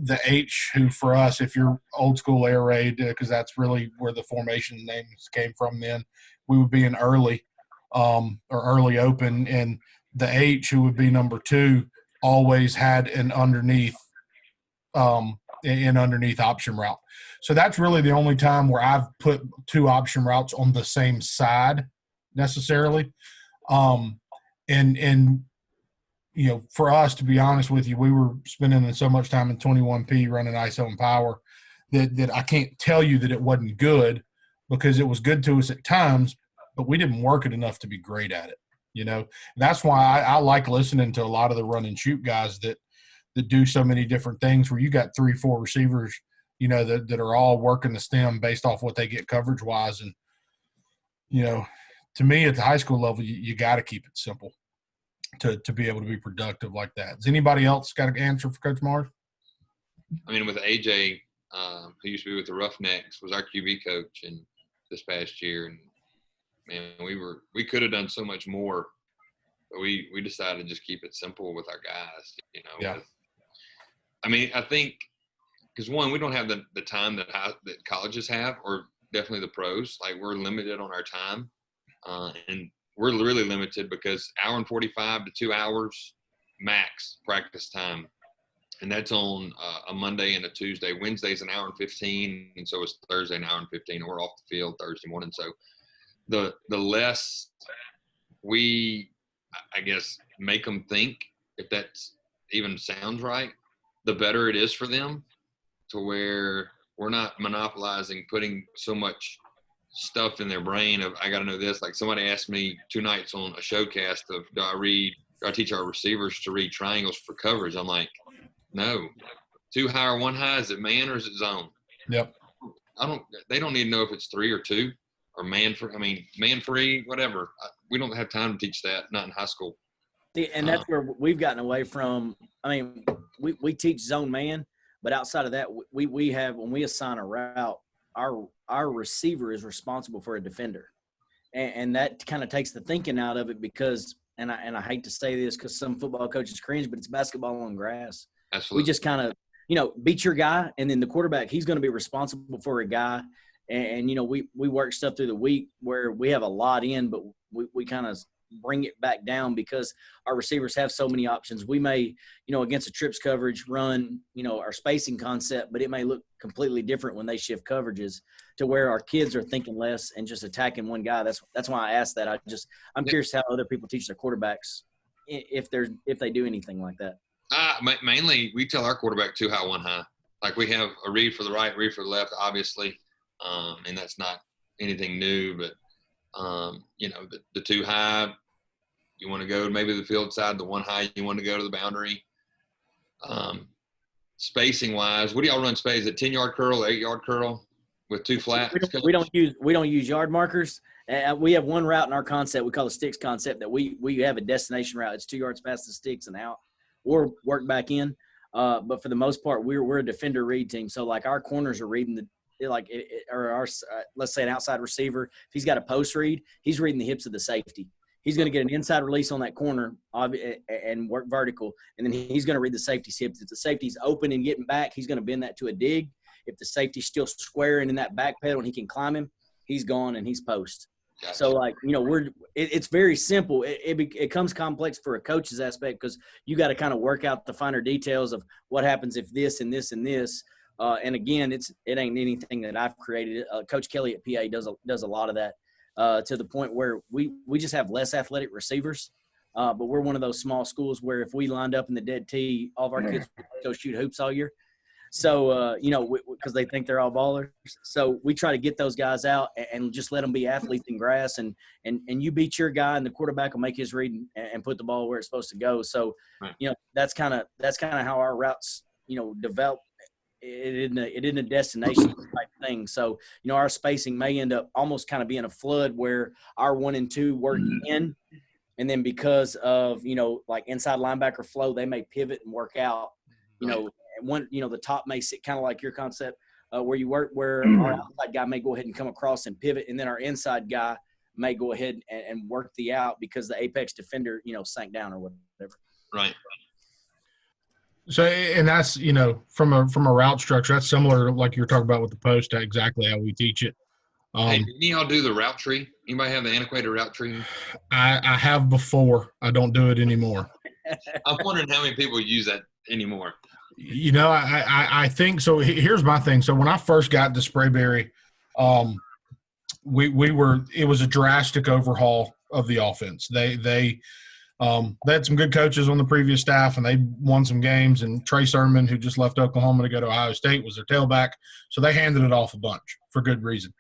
S1: the H, who for us, if you're old school air raid, because that's really where the formation names came from then, we would be in early or early open, and the H, who would be number 2, always had an underneath option route. So that's really the only time where I've put 2 option routes on the same side necessarily. For us, to be honest with you, we were spending so much time in 21P running ISO and power that I can't tell you that it wasn't good, because it was good to us at times, but we didn't work it enough to be great at it. That's why I like listening to a lot of the run and shoot guys that do so many different things, where you got 3-4 receivers, that are all working the stem based off what they get coverage wise. And, to me at the high school level, you got to keep it simple to be able to be productive like that. Does anybody else got an answer for Coach Mars?
S2: I mean, with AJ, who used to be with the Roughnecks, was our QB coach and this past year. And man, we could have done so much more, but we decided to just keep it simple with our guys,
S1: Yeah.
S2: I think because one, we don't have the time that colleges have, or definitely the pros. Like, we're limited on our time, and we're really limited because 1 hour and 45 to 2 hours max practice time, and that's on a Monday and a Tuesday. Wednesday's 1 hour and 15, and so is Thursday 1 hour and 15. And we're off the field Thursday morning. So the less we, I guess, make them think, if that even sounds right, the better it is for them, to where we're not monopolizing, putting so much stuff in their brain of, I got to know this. Like, somebody asked me 2 nights on a showcast of, do I teach our receivers to read triangles for coverage? I'm like, no. 2 high or 1 high, is it man or is it zone?
S1: Yep.
S2: They don't need to know if it's 3 or 2 or man free, whatever. We don't have time to teach that, not in high school.
S3: And that's where we've gotten away from. We teach zone man, but outside of that, we have, when we assign a route, our receiver is responsible for a defender, and that kind of takes the thinking out of it, because, and I hate to say this because some football coaches cringe, but it's basketball on grass.
S2: Absolutely.
S3: We just kind of, beat your guy, and then the quarterback, he's going to be responsible for a guy. And we work stuff through the week where we have a lot in, but we kind of bring it back down because our receivers have so many options. We may, against a trips coverage, run, our spacing concept, but it may look completely different when they shift coverages, to where our kids are thinking less and just attacking one guy. That's why I asked that. I'm curious how other people teach their quarterbacks, if they do anything like that.
S2: Mainly, we tell our quarterback 2 high, 1 high. Like, we have a read for the right, read for the left, obviously, and that's not anything new. But the 2 high, you want to go maybe the field side. The 1 high, you want to go to the boundary. spacing wise, what do y'all run space? Is it 10-yard curl, 8-yard curl with two flats?
S3: We don't use yard markers. We have one route in our concept we call the sticks concept that we have a destination route. It's 2 yards past the sticks and out, or work back in. But for the most part, we're a defender read team. So like our corners are reading let's say an outside receiver. If he's got a post read, he's reading the hips of the safety. He's going to get an inside release on that corner and work vertical, and then he's going to read the safety's hips. If the safety's open and getting back, he's going to bend that to a dig. If the safety's still square and in that back pedal and he can climb him, he's gone and he's post. Gotcha. So, like, it's very simple. It becomes complex for a coach's aspect because you got to kind of work out the finer details of what happens if this and this and this. And again, it ain't anything that I've created. Coach Kelly at PA does a lot of that to the point where we just have less athletic receivers. But we're one of those small schools where if we lined up in the dead tee, all of our kids would go shoot hoops all year. So, because they think they're all ballers. So we try to get those guys out and just let them be athletes in grass. And you beat your guy and the quarterback will make his read and put the ball where it's supposed to go. So, that's kind of how our routes, develop. It isn't a destination type thing. So, our spacing may end up almost kind of being a flood where our 1 and 2 work in. And then because of, like inside linebacker flow, they may pivot and work out, the top may sit kind of like your concept where you work, where our outside guy may go ahead and come across and pivot. And then our inside guy may go ahead and work the out because the apex defender, sank down or whatever.
S2: Right.
S1: So, and that's, from a route structure, that's similar like you're talking about with the post, exactly how we teach it.
S2: Hey, did y'all do the route tree? Anybody have the antiquated route tree?
S1: I have before. I don't do it anymore.
S2: I'm wondering how many people use that anymore.
S1: I think so. Here's my thing. So when I first got to Sprayberry, it was a drastic overhaul of the offense. They had some good coaches on the previous staff, and they won some games. And Trey Sermon, who just left Oklahoma to go to Ohio State, was their tailback. So they handed it off a bunch for good reason.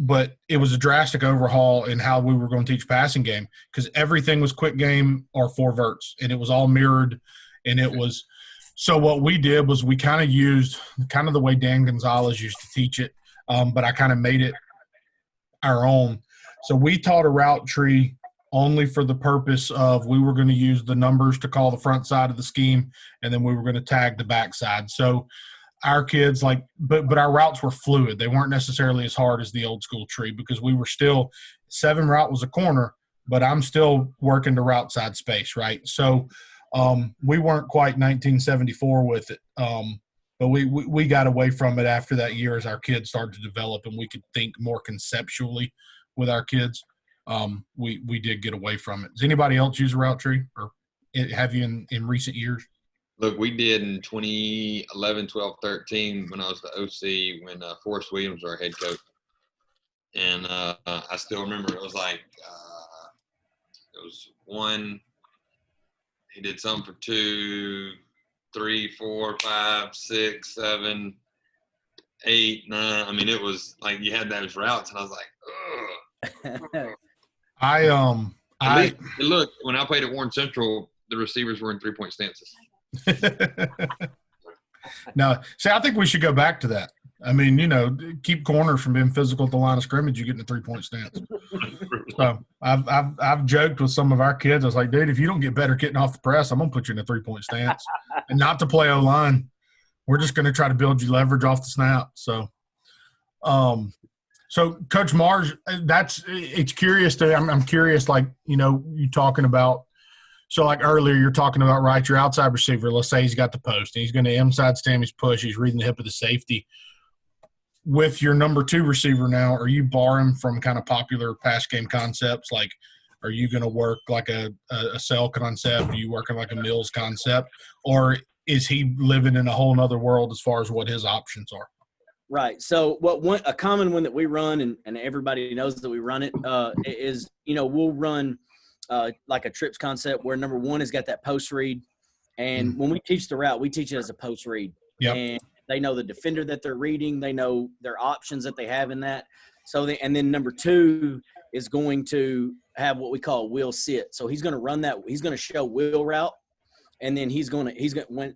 S1: But it was a drastic overhaul in how we were going to teach passing game because everything was quick game or 4 verts, and it was all mirrored. And it was – so what we did was we kind of used kind of the way Dan Gonzalez used to teach it, but I kind of made it our own. So we taught a route tree only for the purpose of we were going to use the numbers to call the front side of the scheme, and then we were going to tag the back side. So our kids but our routes were fluid. They weren't necessarily as hard as the old school tree because we were still 7 route was a corner, but I'm still working the route side space, right? So we weren't quite 1974 with it. But we got away from it after that year as our kids started to develop and we could think more conceptually with our kids. We did get away from it. Does anybody else use a route tree or have you in recent years?
S2: Look, we did in 2011, 12, 13 when I was the OC when Forrest Williams was our head coach. And I still remember it was like it was 1 – he did something for 2, 3, 4, 5, 6, 7, 8, 9. I mean, it was like you had those routes, and I was like, ugh. Look, when I played at Warren Central, the receivers were in 3-point stances.
S1: No, see, I think we should go back to that. I mean, keep corners from being physical at the line of scrimmage. You get in a 3-point stance. So I've joked with some of our kids. I was like, dude, if you don't get better getting off the press, I'm gonna put you in a 3-point stance, and not to play O-line. We're just gonna try to build you leverage off the snap. So, so Coach Mars, it's curious I'm curious, you talking about. So, like earlier, you're talking about, right, your outside receiver. Let's say he's got the post, and he's going to inside stem his push. He's reading the hip of the safety. With your number 2 receiver now, are you borrowing from kind of popular pass game concepts? Like, are you going to work like a cell concept? Are you working like a Mills concept? Or is he living in a whole nother world as far as what his options are?
S3: Right. So a common one that we run, and everybody knows that we run it, is, we'll run – like a trips concept where number 1 has got that post read. And when we teach the route, we teach it as a post read.
S1: Yep.
S3: And they know the defender that they're reading. They know their options that they have in that. So and then number 2 is going to have what we call wheel sit. So he's going to run that. He's going to show wheel route. and then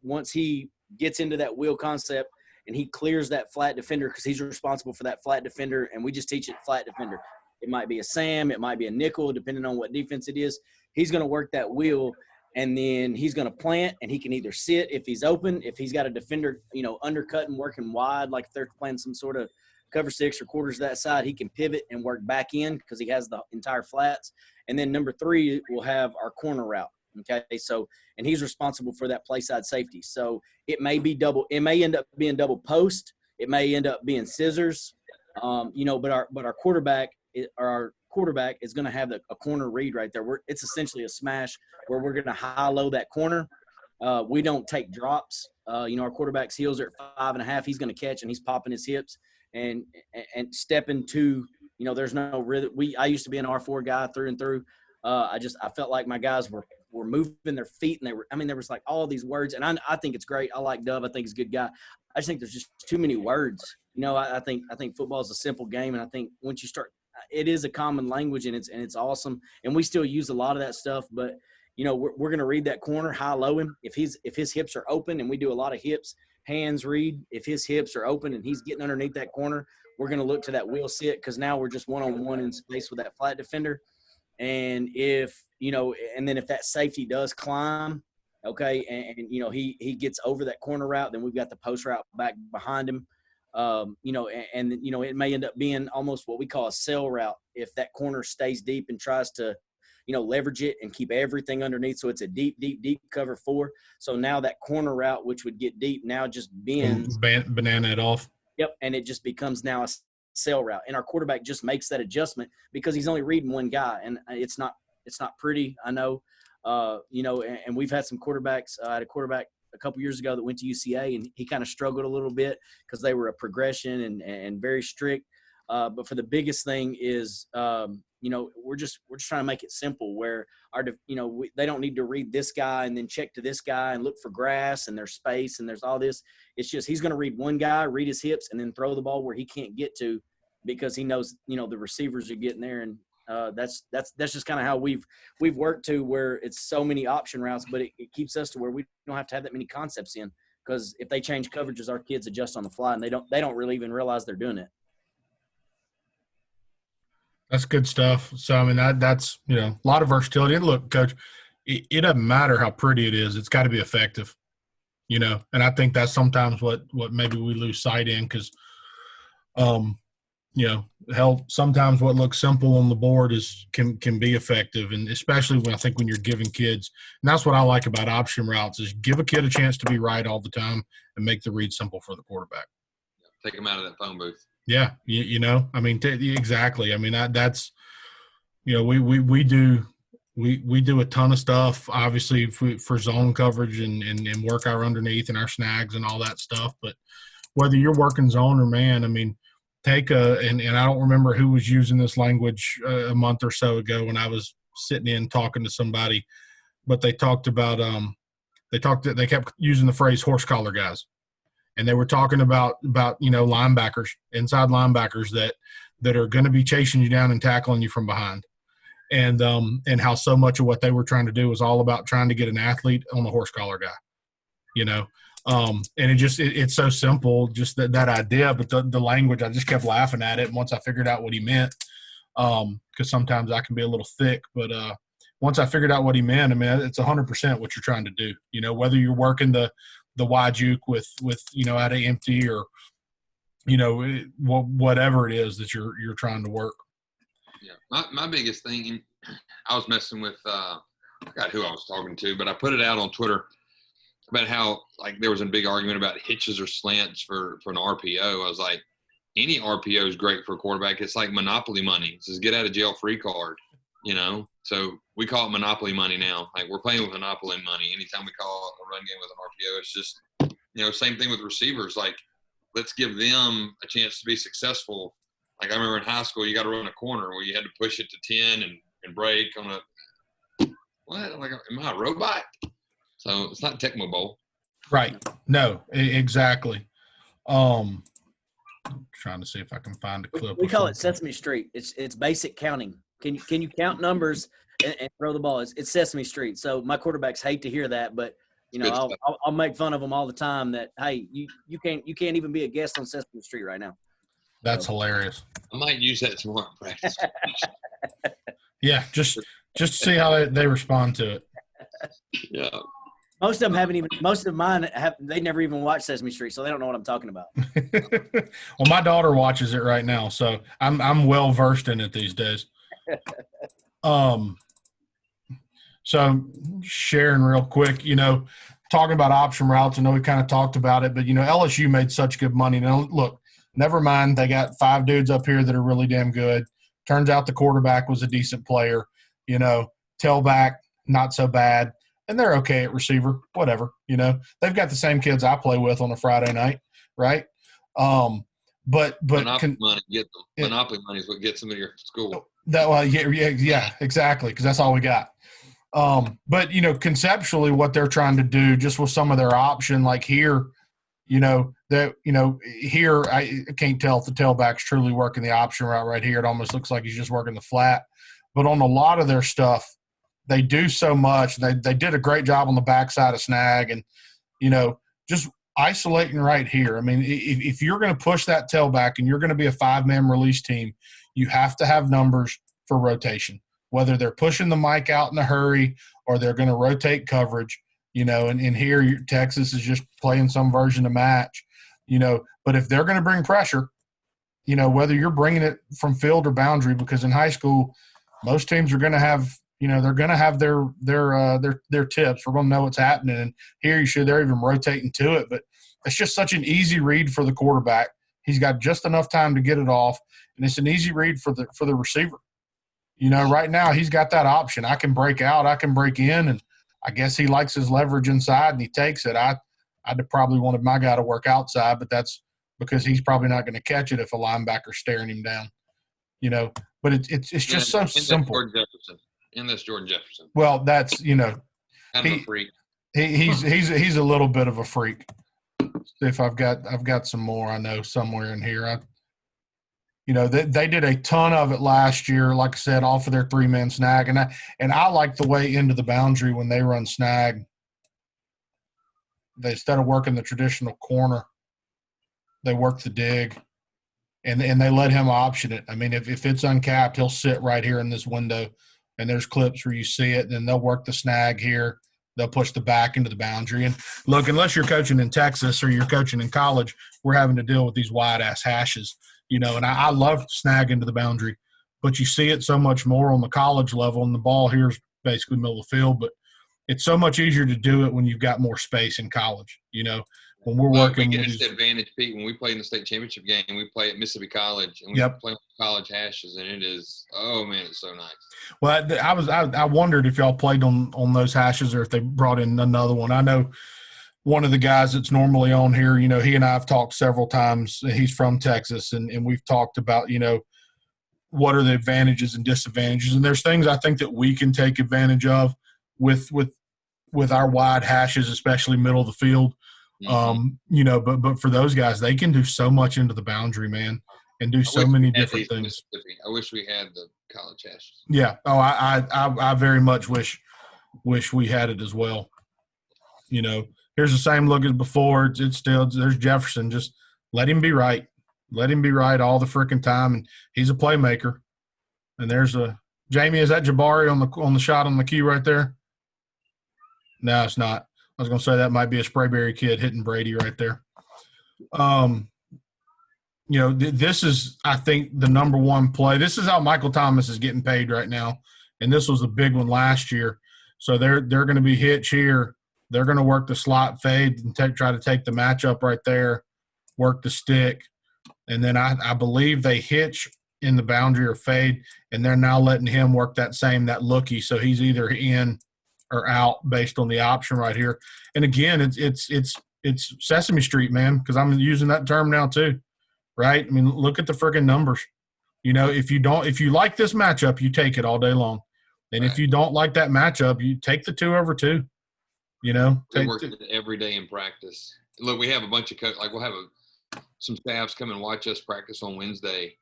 S3: once he gets into that wheel concept and he clears that flat defender, because he's responsible for that flat defender, and we just teach it flat defender. It might be a Sam, it might be a nickel, depending on what defense it is. He's going to work that wheel, and then he's going to plant, and he can either sit if he's open, if he's got a defender, undercutting, working wide, like if they're playing some sort of cover six or quarters that side, he can pivot and work back in because he has the entire flats. And then number 3, we'll have our corner route. Okay, so, and he's responsible for that play side safety. So it may end up being double post. It may end up being scissors, but our quarterback is going to have a corner read right there. It's essentially a smash where we're going to high-low that corner. We don't take drops. Our quarterback's heels are at 5.5. He's going to catch, and he's popping his hips and stepping to, there's no rhythm. I used to be an R4 guy through and through. I felt like my guys were moving their feet, and there was like all these words, and I think it's great. I like Dove. I think he's a good guy. I just think there's just too many words. I think football is a simple game, and I think once you start, it is a common language, and it's awesome, and we still use a lot of that stuff. But we're going to read that corner, high-low him. If his hips are open, and we do a lot of hips, hands read. If his hips are open and he's getting underneath that corner, we're going to look to that wheel sit, because now we're just one-on-one in space with that flat defender. And if that safety does climb, okay, and he gets over that corner route, then we've got the post route back behind him. It may end up being almost what we call a cell route if that corner stays deep and tries to, leverage it and keep everything underneath. So it's a deep, deep, deep cover 4. So now that corner route, which would get deep, now just bends.
S1: Banana it off.
S3: Yep, and it just becomes now a cell route. And our quarterback just makes that adjustment because he's only reading one guy, and it's not pretty, I know. And we've had some quarterbacks. I had a quarterback a couple years ago that went to UCA, and he kind of struggled a little bit because they were a progression and very strict. But for the biggest thing is, we're just trying to make it simple where they don't need to read this guy and then check to this guy and look for grass and there's space and there's all this. It's just he's going to read one guy, read his hips, and then throw the ball where he can't get to because he knows the receivers are getting there. And that's just kind of how we've worked to where it's so many option routes, but it keeps us to where we don't have to have that many concepts in, because if they change coverages, our kids adjust on the fly and they don't really even realize they're doing it.
S1: That's good stuff. So, I mean, that's, a lot of versatility. And look, Coach, it doesn't matter how pretty it is. It's got to be effective, and I think that's sometimes what maybe we lose sight in because, sometimes what looks simple on the board can be effective. And especially when you're giving kids, and that's what I like about option routes is give a kid a chance to be right all the time and make the read simple for the quarterback.
S2: Take them out of that phone booth.
S1: Yeah, exactly. I mean, that's, we do a ton of stuff, obviously, for zone coverage and work our underneath and our snags and all that stuff. But whether you're working zone or man, I mean, take and I don't remember who was using this language a month or so ago when I was sitting in talking to somebody, but they talked about they kept using the phrase horse collar guys. And they were talking about linebackers, inside linebackers that are going to be chasing you down and tackling you from behind, and how so much of what they were trying to do was all about trying to get an athlete on the horse collar guy, and it's so simple, just that idea, but the language, I just kept laughing at it. And once I figured out what he meant, because sometimes I can be a little thick, but once I figured out what he meant, I mean, it's 100% what you're trying to do. Whether you're working the wide juke with out of empty or whatever it is that you're trying to work.
S2: Yeah, my biggest thing, I was messing with I forgot who I was talking to, but I put it out on Twitter about how there was a big argument about hitches or slants for an RPO. I was like, any RPO is great for a quarterback. It's like Monopoly money. It's his get out of jail free card. So we call it Monopoly money now. We're playing with Monopoly money. Anytime we call a run game with an RPO, it's just, same thing with receivers. Let's give them a chance to be successful. I remember in high school, you got to run a corner where you had to push it to 10 and break on what? Am I a robot? So it's not Tecmo Bowl.
S1: Right. No, exactly. I'm trying to see if I can find a clip.
S3: We call it Sesame Street. It's basic counting. Can you count numbers and throw the ball? It's Sesame Street. So my quarterbacks hate to hear that, but You know,
S2: Good
S3: I'll,
S2: stuff.
S3: I'll, I'll make fun of them all the time that, hey, you can't even be a guest on Sesame Street right now.
S1: That's hilarious.
S2: I might use that tomorrow in practice.
S1: Yeah, just to see how they respond to it.
S2: Yeah.
S3: Most of them haven't even. Most of mine have. They never even watched Sesame Street, so they don't know what I'm talking about.
S1: Well, my daughter watches it right now, so I'm well versed in it these days. So sharing real quick, talking about option routes. I know we kind of talked about it, but LSU made such good money. Now look, never mind, they got 5 dudes up here that are really damn good. Turns out the quarterback was a decent player. Tailback not so bad. And they're okay at receiver, whatever. They've got the same kids I play with on a Friday night, right? But
S2: Monopoly money get them. Monopoly money is what gets them to your school.
S1: Yeah, exactly, because that's all we got. But conceptually, what they're trying to do, just with some of their option, like here, here I can't tell if the tailback's truly working the option route right here. It almost looks like he's just working the flat. But on a lot of their stuff, they do so much. They did a great job on the backside of snag and, just isolating right here. I mean, if you're going to push that tailback and you're going to be a 5-man release team, you have to have numbers for rotation, whether they're pushing the mic out in a hurry or they're going to rotate coverage, and here Texas is just playing some version of match, but if they're going to bring pressure, whether you're bringing it from field or boundary, because in high school, most teams are going to have, they're going to have their tips. We're going to know what's happening. And here they're even rotating to it. But it's just such an easy read for the quarterback. He's got just enough time to get it off, and it's an easy read for the receiver. Right now he's got that option. I can break out, I can break in, and I guess he likes his leverage inside and he takes it. I'd probably wanted my guy to work outside, but that's because he's probably not going to catch it if a linebacker's staring him down. But it's just so simple.
S2: And that's Jordan Jefferson.
S1: Well, that's
S2: kind of a freak.
S1: He's a little bit of a freak. See if I've got some more I know somewhere in here. They did a ton of it last year, like I said, off of their 3-man snag, and I like the way into the boundary when they run snag. Instead of working the traditional corner, they work the dig. And they let him option it. I mean, if it's uncapped, he'll sit right here in this window, and there's clips where you see it, and then they'll work the snag here. They'll push the back into the boundary. And, look, unless you're coaching in Texas or you're coaching in college, we're having to deal with these wide-ass hashes, and I love snag into the boundary. But you see it so much more on the college level, and the ball here is basically middle of the field. But it's so much easier to do it when you've got more space in college, When we're working,
S2: we get this advantage, Pete. When we play in the state championship game, we play at Mississippi College, and we play with college hashes, and it is, oh man, it's so nice.
S1: Well, I wondered if y'all played on those hashes or if they brought in another one. I know one of the guys that's normally on here. He and I have talked several times. He's from Texas, and we've talked about what are the advantages and disadvantages. And there's things I think that we can take advantage of with our wide hashes, especially middle of the field.
S2: Mm-hmm.
S1: But for those guys, they can do so much into the boundary, man, and do so many different things.
S2: I wish we had the college hashes.
S1: Yeah. Oh, I very much wish we had it as well. Here's the same look as before. It's still, there's Jefferson. Just let him be right. Let him be right all the freaking time, and he's a playmaker. And there's Jamie. Is that Jabari on the shot on the key right there? No, it's not. I was going to say that might be a Sprayberry kid hitting Brady right there. This is, I think, the number one play. This is how Michael Thomas is getting paid right now, and this was a big one last year. So they're going to be hitch here. They're going to work the slot fade and try to take the matchup right there, work the stick, and then I believe they hitch in the boundary or fade, and they're now letting him work that lookie. So he's either in or out based on the option right here. And again, it's Sesame Street, man, because I'm using that term now too, right? I mean, look at the freaking numbers. If you like this matchup, you take it all day long. And right. If you don't like that matchup, you take the 2-over-2.
S2: We work it every day in practice. Look, we have a bunch of we'll have some staffs come and watch us practice on Wednesday,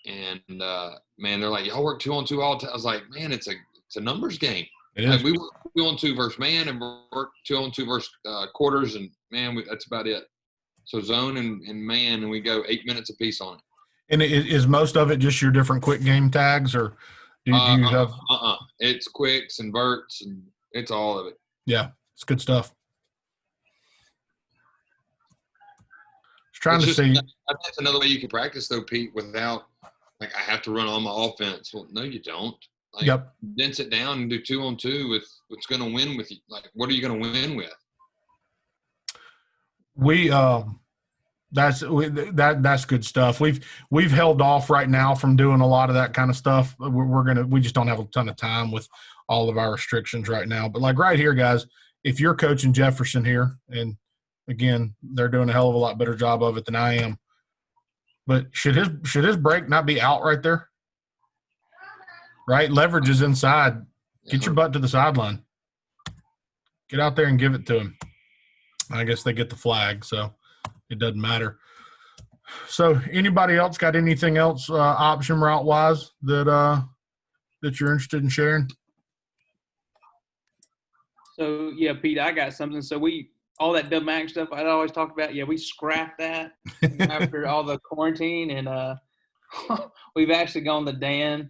S2: and man, they're like, y'all work 2-on-2 all the time. I was like, man, it's a numbers game.
S1: It is.
S2: We work 2-on-2 versus man, and work 2-on-2 versus quarters, and man, that's about it. So zone and man, and we go 8 minutes apiece on it.
S1: And is most of it just your different quick game tags, or do you have?
S2: It's quicks and verts, and it's all of it.
S1: Yeah, it's good stuff. Trying to see.
S2: I think that's another way you can practice, though, Pete, without like I have to run all my offense. Well, no, you don't. Like,
S1: Yep.
S2: Dense it down and do 2-on-2 with what's going to win with you. Like, what are you going to win with?
S1: That's good stuff. We've held off right now from doing a lot of that kind of stuff. We just don't have a ton of time with all of our restrictions right now. But like right here, guys, if you're coaching Jefferson here, and again, they're doing a hell of a lot better job of it than I am. But should his break not be out right there? Right? Leverage is inside. Get your butt to the sideline. Get out there and give it to him. I guess they get the flag, so it doesn't matter. So anybody else got anything else option route wise that you're interested in sharing?
S5: So yeah, Pete, I got something. So all that double mag stuff I'd always talk about. Yeah, we scrapped that after all the quarantine, and we've actually gone to Dan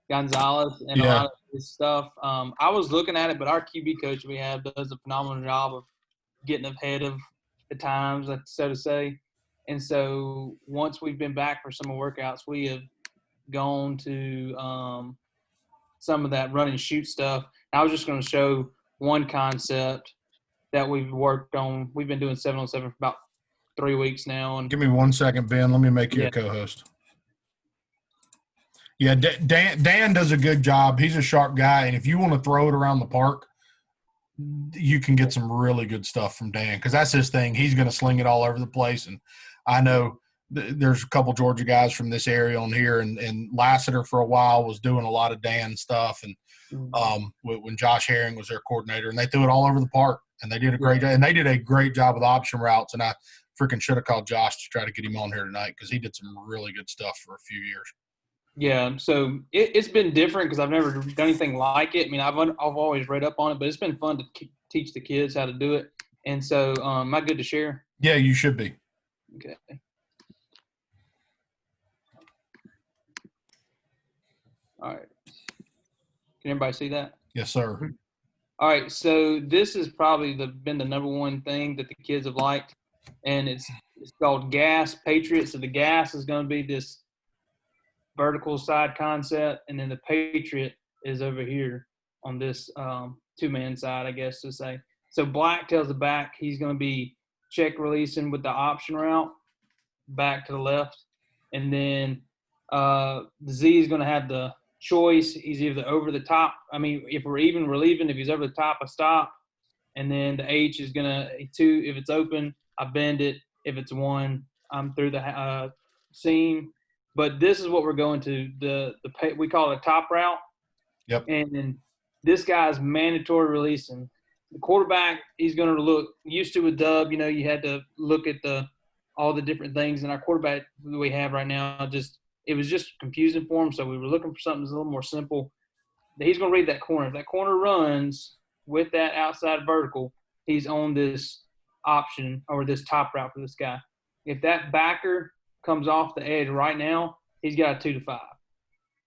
S5: Gonzalez and a lot of his stuff. I was looking at it, but our QB coach we have does a phenomenal job of getting ahead of the times, so to say. And so once we've been back for summer workouts, we have gone to some of that run and shoot stuff. I was just going to show one concept that we've worked on. We've been doing 7-on-7 for about 3 weeks now. And
S1: give me 1 second, Ben. Let me make you a co-host. Yeah, Dan does a good job. He's a sharp guy, and if you want to throw it around the park, you can get some really good stuff from Dan because that's his thing. He's going to sling it all over the place, and I know there's a couple Georgia guys from this area on here, and Lassiter for a while was doing a lot of Dan stuff, and when Josh Herring was their coordinator, and they threw it all over the park, and they did a great job. And they did a great job with option routes, and I freaking should have called Josh to try to get him on here tonight because he did some really good stuff for a few years.
S5: Yeah, so it's been different because I've never done anything like it. I mean, I've always read up on it, but it's been fun to teach the kids how to do it. And so, am I good to share?
S1: Yeah, you should be.
S5: Okay. All right. Can everybody see that?
S1: Yes, sir.
S5: All right, so this is probably been the number one thing that the kids have liked, and it's called Gas Patriot. So the gas is going to be this vertical side concept, and then the Patriot is over here on this two-man side, I guess to say. So Black tells the back he's going to be check releasing with the option route back to the left, and then the Z is going to have the choice. He's either over the top. I mean, if we're even relieving, if he's over the top, I stop, and then the H is going to if it's open, I bend it. If it's one, I'm through the seam. But this is what we're going to. We call it a top route.
S1: Yep.
S5: And then this guy's mandatory releasing. The quarterback, he's going to look used to a dub. You know, you had to look at all the different things. And our quarterback that we have right now, it was just confusing for him. So we were looking for something that's a little more simple. He's going to read that corner. If that corner runs with that outside vertical, he's on this option or this top route for this guy. If that backer comes off the edge right now, he's got a 2-5.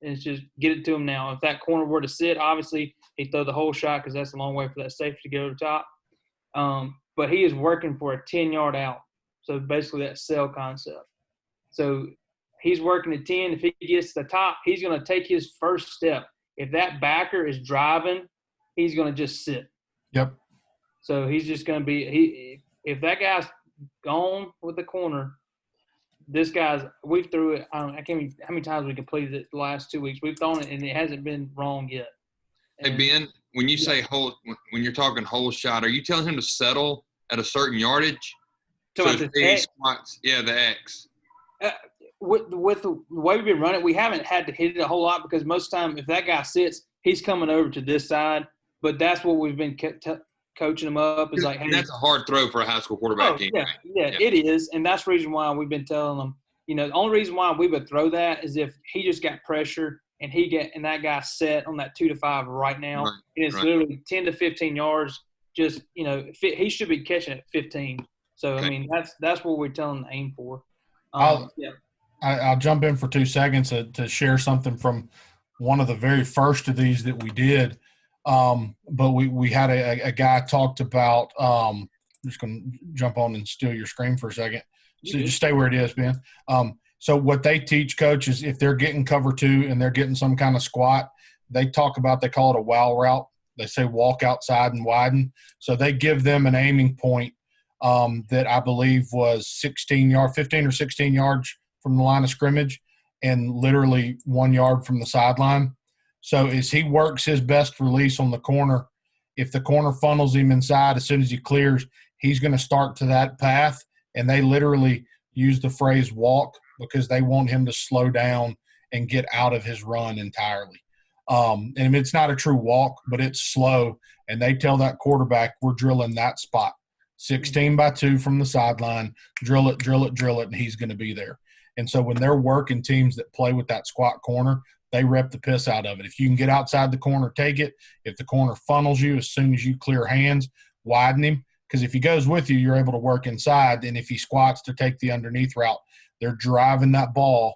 S5: And it's just get it to him now. If that corner were to sit, obviously he'd throw the whole shot because that's a long way for that safety to get over the top. But he is working for a 10-yard out. So basically that sell concept. So he's working at 10. If he gets to the top, he's going to take his first step. If that backer is driving, he's going to just sit.
S1: Yep.
S5: So he's just going to be if that guy's gone with the corner, this guy's we've threw it. I can't even how many times we completed it the last 2 weeks. We've thrown it and it hasn't been wrong yet.
S2: Hey Ben, when you say when you're talking whole shot, are you telling him to settle at a certain yardage?
S5: So
S2: if he squats, the X.
S5: With the way we've been running, we haven't had to hit it a whole lot because most of the time if that guy sits, he's coming over to this side. But that's what we've been coaching him up is like, hey,
S2: that's a hard throw for a high school quarterback.
S5: Yeah, it is. And that's the reason why we've been telling them, the only reason why we would throw that is if he just got pressure and that guy set on that 2 to 5 right now,
S2: Right,
S5: and it's
S2: right.
S5: literally 10 to 15 yards. Just he should be catching at 15. So
S2: Okay.
S5: I mean that's what we're telling him to aim for.
S1: I'll-
S5: Yeah.
S1: I'll jump in for 2 seconds to share something from one of the very first of these that we did. But we had a guy talked about. I'm just going to jump on and steal your screen for a second. So just stay where it is, Ben. So what they teach coaches, if they're getting cover 2 and they're getting some kind of squat, they call it a wow route. They say walk outside and widen. So they give them an aiming point that I believe was 15 or 16 yards from the line of scrimmage and literally 1 yard from the sideline. So as he works his best release on the corner, if the corner funnels him inside, as soon as he clears, he's going to start to that path. And they literally use the phrase walk because they want him to slow down and get out of his run entirely. And it's not a true walk, but it's slow. And they tell that quarterback, we're drilling that spot. 16 by 2 from the sideline, drill it, and he's going to be there. And so when they're working teams that play with that squat corner, they rep the piss out of it. If you can get outside the corner, take it. If the corner funnels you, as soon as you clear hands, widen him. Because if he goes with you, you're able to work inside. And if he squats to take the underneath route, they're driving that ball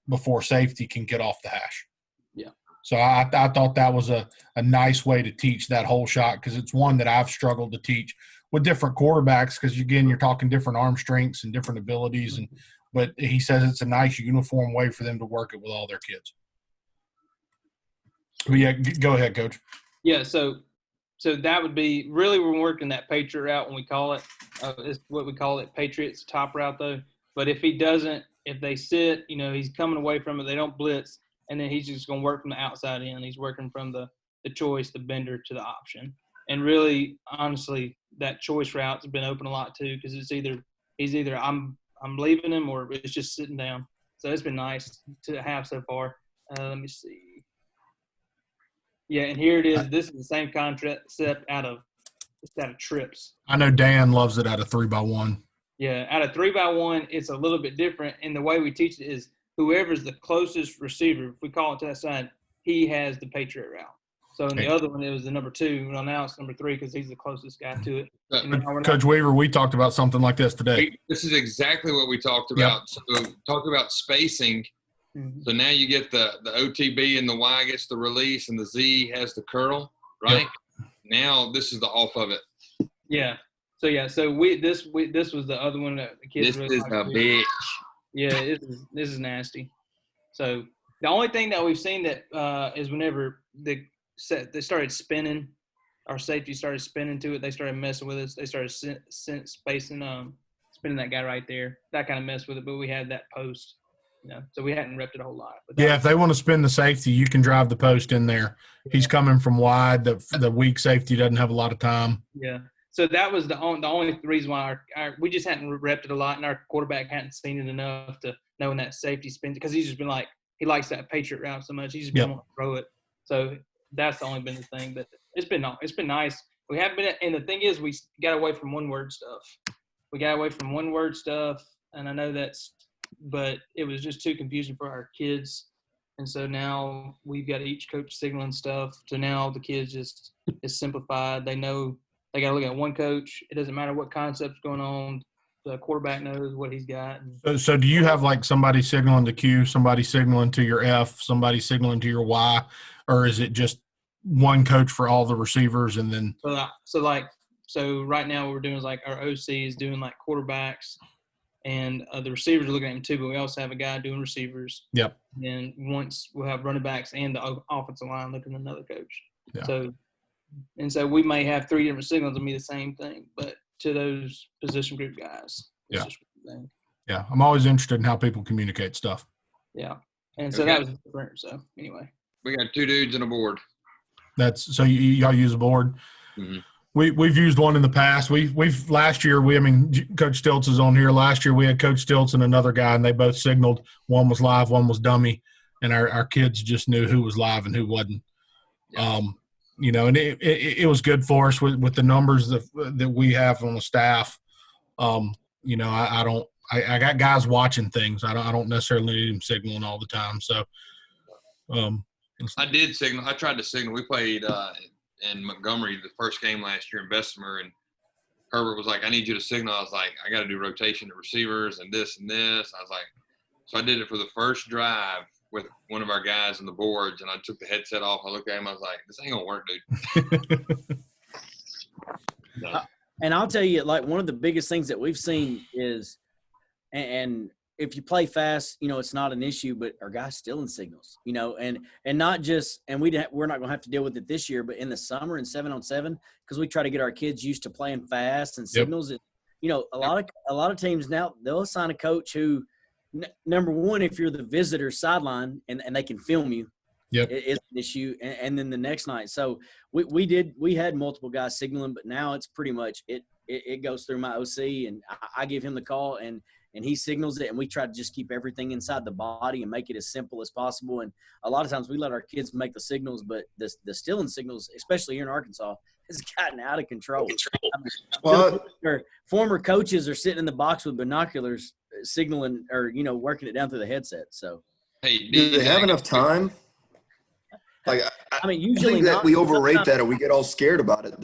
S1: before safety can get off the hash.
S5: Yeah.
S1: So I thought that was a nice way to teach that whole shot because it's one that I've struggled to teach with different quarterbacks because, again, you're talking different arm strengths and different abilities. But he says it's a nice uniform way for them to work it with all their kids. But yeah, go ahead, Coach.
S5: Yeah, so that would be really we're working that Patriot route when we call it. It's what we call it, Patriots top route though. But if he doesn't, if they sit, he's coming away from it, they don't blitz, and then he's just going to work from the outside in. He's working from the choice, the bender to the option. And really, honestly, that choice route's been open a lot too because he's either I'm leaving him or it's just sitting down. So it's been nice to have so far. Let me see. Yeah, and here it is. This is the same concept out of trips.
S1: I know Dan loves it out of 3x1.
S5: Yeah, out of 3x1, it's a little bit different. And the way we teach it is whoever's the closest receiver, if we call it to that side, he has the Patriot route. So in the other one, it was the number 2. Well, now it's number 3 because he's the closest guy to it.
S1: Coach Weaver, we talked about something like this today.
S2: This is exactly what we talked about. Yep. So talked about spacing. Mm-hmm. So now you get the OTB and the Y gets the release and the Z has the curl, right? Yep. Now this is the off of it.
S5: Yeah. So this was the other one that the kids.
S2: This really is a bitch.
S5: Yeah, this is nasty. So the only thing that we've seen that is whenever they started spinning, our safety started spinning to it. They started messing with us. They started spinning that guy right there. That kind of messed with it, but we had that post. So we hadn't repped it a whole lot. But
S1: if they want to spin the safety, you can drive the post in there. Yeah. He's coming from wide. The weak safety doesn't have a lot of time.
S5: Yeah. So that was the only reason why we just hadn't repped it a lot, and our quarterback hadn't seen it enough to know when that safety spins because he's just been like he likes that Patriot route so much. He's just been wanting to throw it. So that's only been the thing. But it's been nice. We haven't been, and the thing is, we got away from one word stuff. And I know but it was just too confusing for our kids. And so now we've got each coach signaling stuff. So now the kids it's simplified. They know they got to look at one coach. It doesn't matter what concept's going on. The quarterback knows what he's got.
S1: So do you have like somebody signaling to Q, somebody signaling to your F, somebody signaling to your Y, or is it just one coach for all the receivers and then?
S5: So right now what we're doing is like our OC is doing like quarterbacks. And the receivers are looking at him too, but we also have a guy doing receivers.
S1: Yep.
S5: And once we'll have running backs and the offensive line looking at another coach.
S1: Yeah.
S5: So we may have 3 different signals and be the same thing, but to those position group guys.
S1: Yeah. Yeah. I'm always interested in how people communicate stuff.
S5: Yeah. And so that was different. So anyway.
S2: We got 2 dudes and a board.
S1: So y'all use a board.
S2: Mm-hmm.
S1: We've used one in the past. We've last year. Coach Stilts is on here. Last year we had Coach Stilts and another guy, and they both signaled. One was live, one was dummy, and our kids just knew who was live and who wasn't.
S2: Yeah.
S1: And it was good for us with the numbers that we have on the staff. I got guys watching things. I don't necessarily need them signaling all the time. So
S2: I did signal. I tried to signal. We played in Montgomery the first game last year in Bessemer, and Herbert was like, I need you to signal. I was like, I got to do rotation to receivers and this and this. I was like, so I did it for the first drive with one of our guys on the boards, and I took the headset off. I looked at him. I was like, this ain't going to work, dude.
S3: And I'll tell you, like, one of the biggest things that we've seen is, and if you play fast, you know, it's not an issue, but our guys stealing signals, you know, and not just, and we're not going to have to deal with it this year, but in the summer in 7-on-7, because we try to get our kids used to playing fast and signals. Yep. You know, a lot of teams now, they'll assign a coach who, number one, if you're the visitor sideline and they can film you,
S1: yep,
S3: it's an issue. And then the next night, so we had multiple guys signaling, but now it's pretty much it goes through my OC, and I give him the call, and he signals it, and we try to just keep everything inside the body and make it as simple as possible. And a lot of times we let our kids make the signals, but the stealing signals, especially here in Arkansas, has gotten out of control. I mean, former coaches are sitting in the box with binoculars signaling, or, you know, working it down through the headset. So,
S2: hey,
S6: do they have enough time? Like,
S3: I mean, usually
S6: I think that we overrate
S3: sometimes,
S6: that, or we get all scared about it.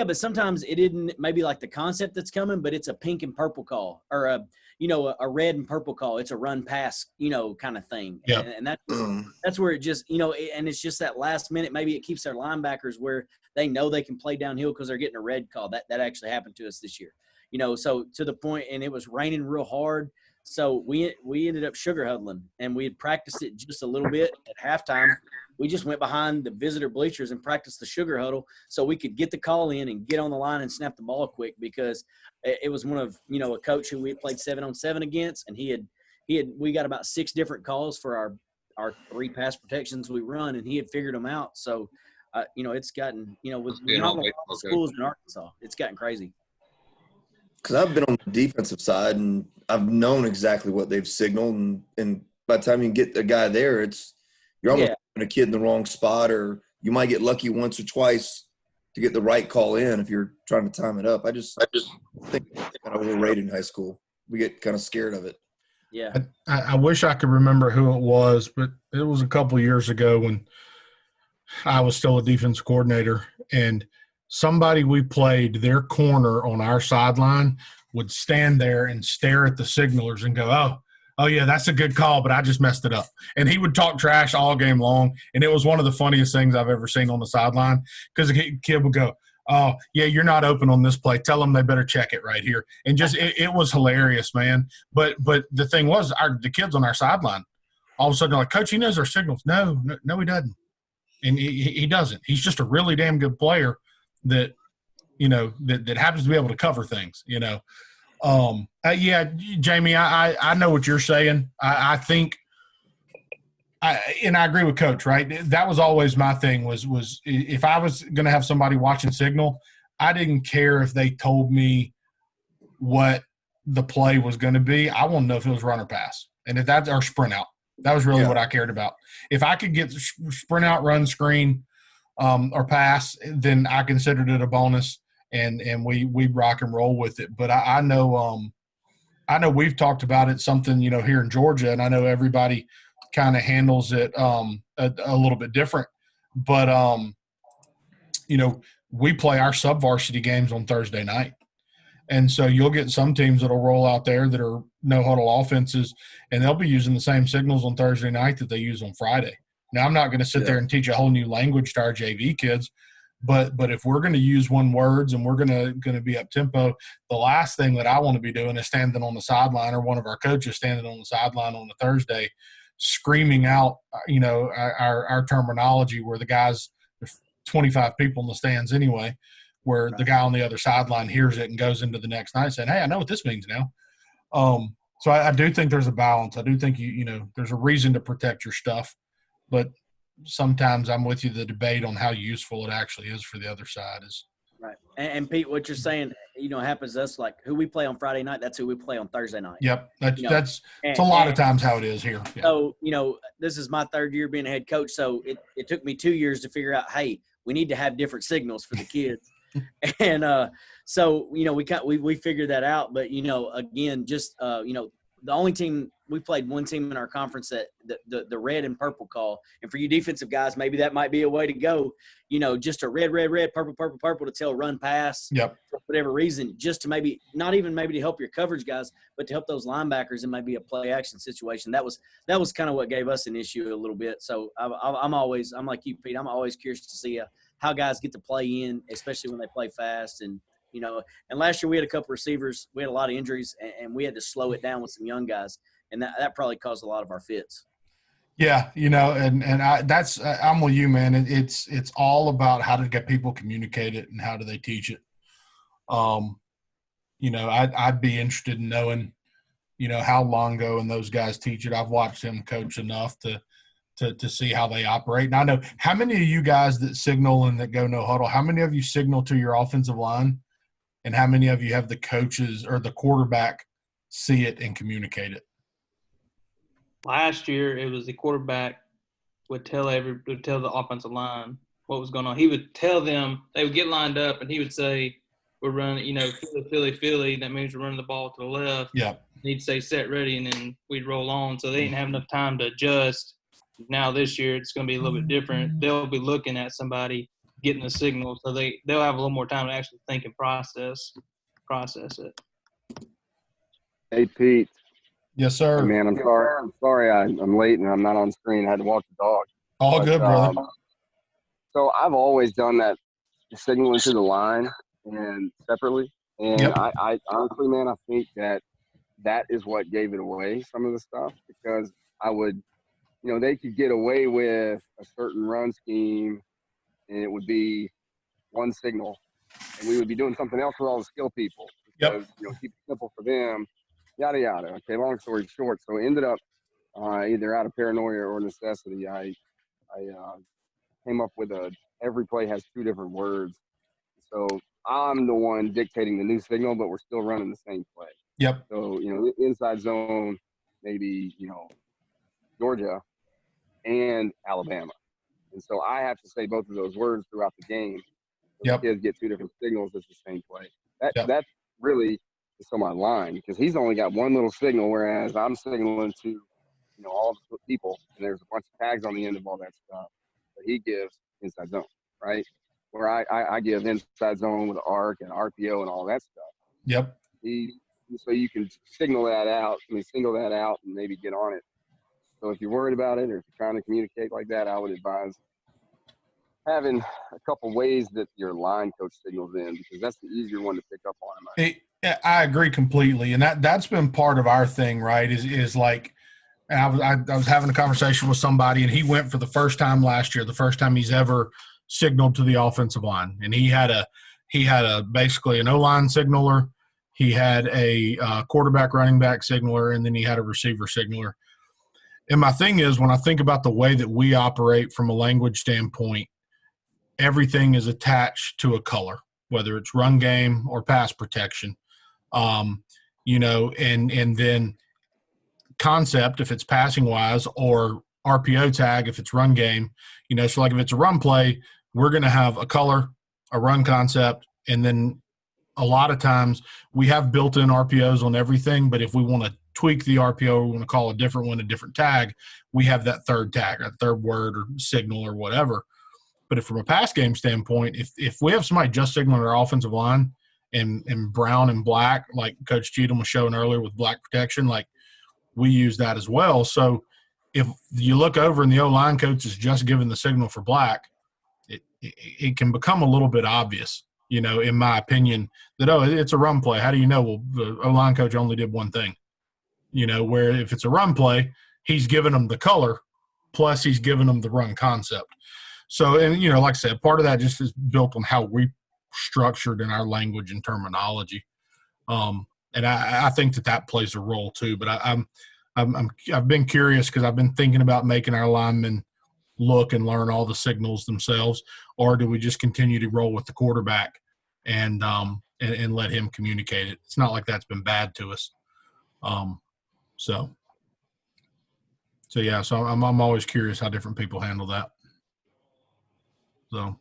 S3: but sometimes it isn't maybe like the concept that's coming, but it's a pink and purple call, or a red and purple call. It's a run pass, you know, kind of thing.
S1: Yeah.
S3: And that's where it just, you know, and it's just that last minute. Maybe it keeps their linebackers where they know they can play downhill because they're getting a red call. That actually happened to us this year, you know. So to the point, and it was raining real hard. So we ended up sugar huddling, and we had practiced it just a little bit at halftime. We just went behind the visitor bleachers and practiced the sugar huddle so we could get the call in and get on the line and snap the ball quick, because it was one of, you know, a coach who we had played 7-on-7 against, and we got about 6 different calls for our 3 pass protections we run, and he had figured them out. So, you know, it's gotten, you know, with not a lot of schools in Arkansas, it's gotten crazy.
S6: Because I've been on the defensive side, and I've known exactly what they've signaled, and by the time you get a guy there, you're almost putting a kid in the wrong spot, or you might get lucky once or twice to get the right call in if you're trying to time it up. I just think it's kind of overrated in high school. We get kind of scared of it.
S3: Yeah.
S1: I wish I could remember who it was, but it was a couple of years ago when I was still a defense coordinator, and somebody we played, their corner on our sideline would stand there and stare at the signalers and go, oh yeah, that's a good call, but I just messed it up. And he would talk trash all game long, and it was one of the funniest things I've ever seen on the sideline, because the kid would go, oh, yeah, you're not open on this play. Tell them they better check it right here. And just it was hilarious, man. But the thing was, the kids on our sideline, all of a sudden they're like, Coach, he knows our signals. No, he doesn't. And he doesn't. He's just a really damn good player that, you know, that happens to be able to cover things, you know. Yeah, Jamie, I know what you're saying. I think and I agree with Coach, right? That was always my thing was if I was going to have somebody watching signal, I didn't care if they told me what the play was going to be. I want to know if it was run or pass, and if that's our sprint out. That was really what I cared about. If I could get sprint out, run, screen, or pass, then I considered it a bonus, and we rock and roll with it. But I know we've talked about it, something, you know, here in Georgia, and I know everybody kind of handles it a little bit different. But you know, we play our sub-varsity games on Thursday night. And so you'll get some teams that'll roll out there that are no-huddle offenses, and they'll be using the same signals on Thursday night that they use on Friday. Now, I'm not going to sit there and teach a whole new language to our JV kids, but if we're going to use one words and we're going to be up-tempo, the last thing that I want to be doing is standing on the sideline, or one of our coaches standing on the sideline on a Thursday screaming out, you know, our terminology, where the guys – there's 25 people in the stands anyway – where the guy on the other sideline hears it and goes into the next night saying, hey, I know what this means now. So I do think there's a balance. I do think, you know, there's a reason to protect your stuff. But sometimes I'm with you, the debate on how useful it actually is for the other side is.
S3: Right. And Pete, what you're saying, you know, happens to us, like who we play on Friday night, that's who we play on Thursday night.
S1: Yep. That's
S3: it's
S1: a lot of times how it is here. Yeah.
S3: So, you know, this is my 3rd year being a head coach. So it took me 2 years to figure out, hey, we need to have different signals for the kids. And so, you know, we figured that out. But, you know, again, just, you know, the only team we played one team in our conference that the red and purple call. And for you defensive guys, maybe that might be a way to go. Just a red, purple to tell run pass.
S1: Yep.
S3: For whatever reason, just to maybe not even maybe to help your coverage guys, but to help those linebackers in maybe a play action situation. That was kind of what gave us an issue a little bit. So I'm like you, Pete. I'm always curious to see how guys get to play in, especially when they play fast. And and last year we had a couple receivers. We had a lot of injuries, and we had to slow it down with some young guys, and that probably caused a lot of our fits. Yeah,
S1: I'm with you, man. It's all about how to get people communicate it and how do they teach it. I'd be interested in knowing, how Longo and those guys teach it. I've watched him coach enough to see how they operate. And I know how many of you guys that signal and that go no huddle, how many of you signal to your offensive line? And how many of you have the coaches or the quarterback see it and communicate it?
S5: Last year, it was the quarterback would tell the offensive line what was going on. He would tell them, they would get lined up, and he would say, we're running, Philly. That means we're running the ball to the left.
S1: Yeah.
S5: He'd say, set, ready, and then we'd roll on. So they didn't have enough time to adjust. Now this year, it's going to be a little bit different. They'll be looking at somebody getting the signal, so they'll have a little more time to actually think and process it.
S7: Hey, Pete.
S1: Yes, sir.
S7: Hey, man, I'm sorry I'm late and I'm not on screen. I had to walk the dog.
S1: All good, brother.
S7: So I've always done that signaling to the line and separately. And
S1: yep.
S7: I honestly, man, I think that is what gave it away, some of the stuff, because I would, they could get away with a certain run scheme and it would be one signal, and we would be doing something else with all the skill people because, keep it simple for them, yada, yada. Okay, long story short. So it ended up either out of paranoia or necessity, I came up with every play has two different words. So I'm the one dictating the new signal, but we're still running the same play.
S1: Yep.
S7: So, inside zone, maybe, Georgia and Alabama. And so I have to say both of those words throughout the game.
S1: Yep.
S7: Kids get two different signals. It's the same play.
S1: Yep.
S7: That's really just on my line because he's only got one little signal, whereas I'm signaling to, all the people, and there's a bunch of tags on the end of all that stuff. But he gives inside zone, right? Where I give inside zone with arc and RPO and all that stuff.
S1: Yep.
S7: So you can single that out and maybe get on it. So if you're worried about it or if you're trying to communicate like that, I would advise having a couple ways that your line coach signals in because that's the easier one to pick up on.
S1: I agree completely. And that's been part of our thing, right, is like I was having a conversation with somebody and he went for the first time last year, the first time he's ever signaled to the offensive line. And he had a basically an O-line signaler. He had a quarterback running back signaler, and then he had a receiver signaler. And my thing is, when I think about the way that we operate from a language standpoint, everything is attached to a color, whether it's run game or pass protection. And then concept if it's passing wise, or RPO tag if it's run game. So like if it's a run play, we're going to have a color, a run concept, and then a lot of times we have built-in RPOs on everything, but if we want to tweak the RPO, we want to call a different one a different tag, we have that third tag, a third word or signal or whatever. But if from a pass game standpoint, if we have somebody just signaling our offensive line in brown and black, like Coach Cheatham was showing earlier with black protection, like we use that as well. So if you look over and the O-line coach is just giving the signal for black, it can become a little bit obvious, in my opinion, that, it's a run play. How do you know? Well, the O-line coach only did one thing. Where if it's a run play, he's giving them the color, plus he's giving them the run concept. So, and, like I said, part of that just is built on how we structured in our language and terminology. And I think that plays a role too. But I've been curious because I've been thinking about making our linemen look and learn all the signals themselves, or do we just continue to roll with the quarterback and let him communicate it? It's not like that's been bad to us. So I'm always curious how different people handle that. So,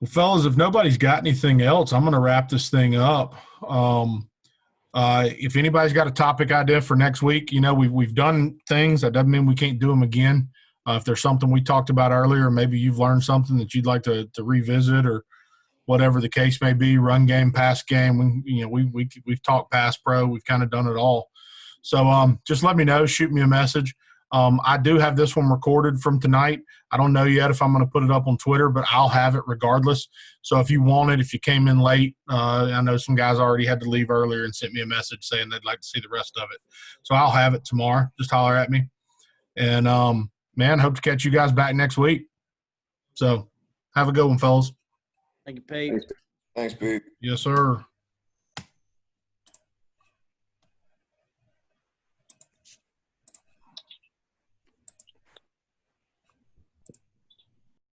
S1: well, fellas, if nobody's got anything else, I'm going to wrap this thing up. If anybody's got a topic idea for next week, we've done things. That doesn't mean we can't do them again. If there's something we talked about earlier, maybe you've learned something that you'd like to revisit, or whatever the case may be, run game, pass game. We've talked pass pro. We've kind of done it all. So just let me know. Shoot me a message. I do have this one recorded from tonight. I don't know yet if I'm going to put it up on Twitter, but I'll have it regardless. So if you want it, if you came in late, I know some guys already had to leave earlier and sent me a message saying they'd like to see the rest of it. So I'll have it tomorrow. Just holler at me. And, man, hope to catch you guys back next week. So have a good one, fellas.
S3: Thank you, Pete.
S6: Thanks, Pete.
S1: Yes, sir.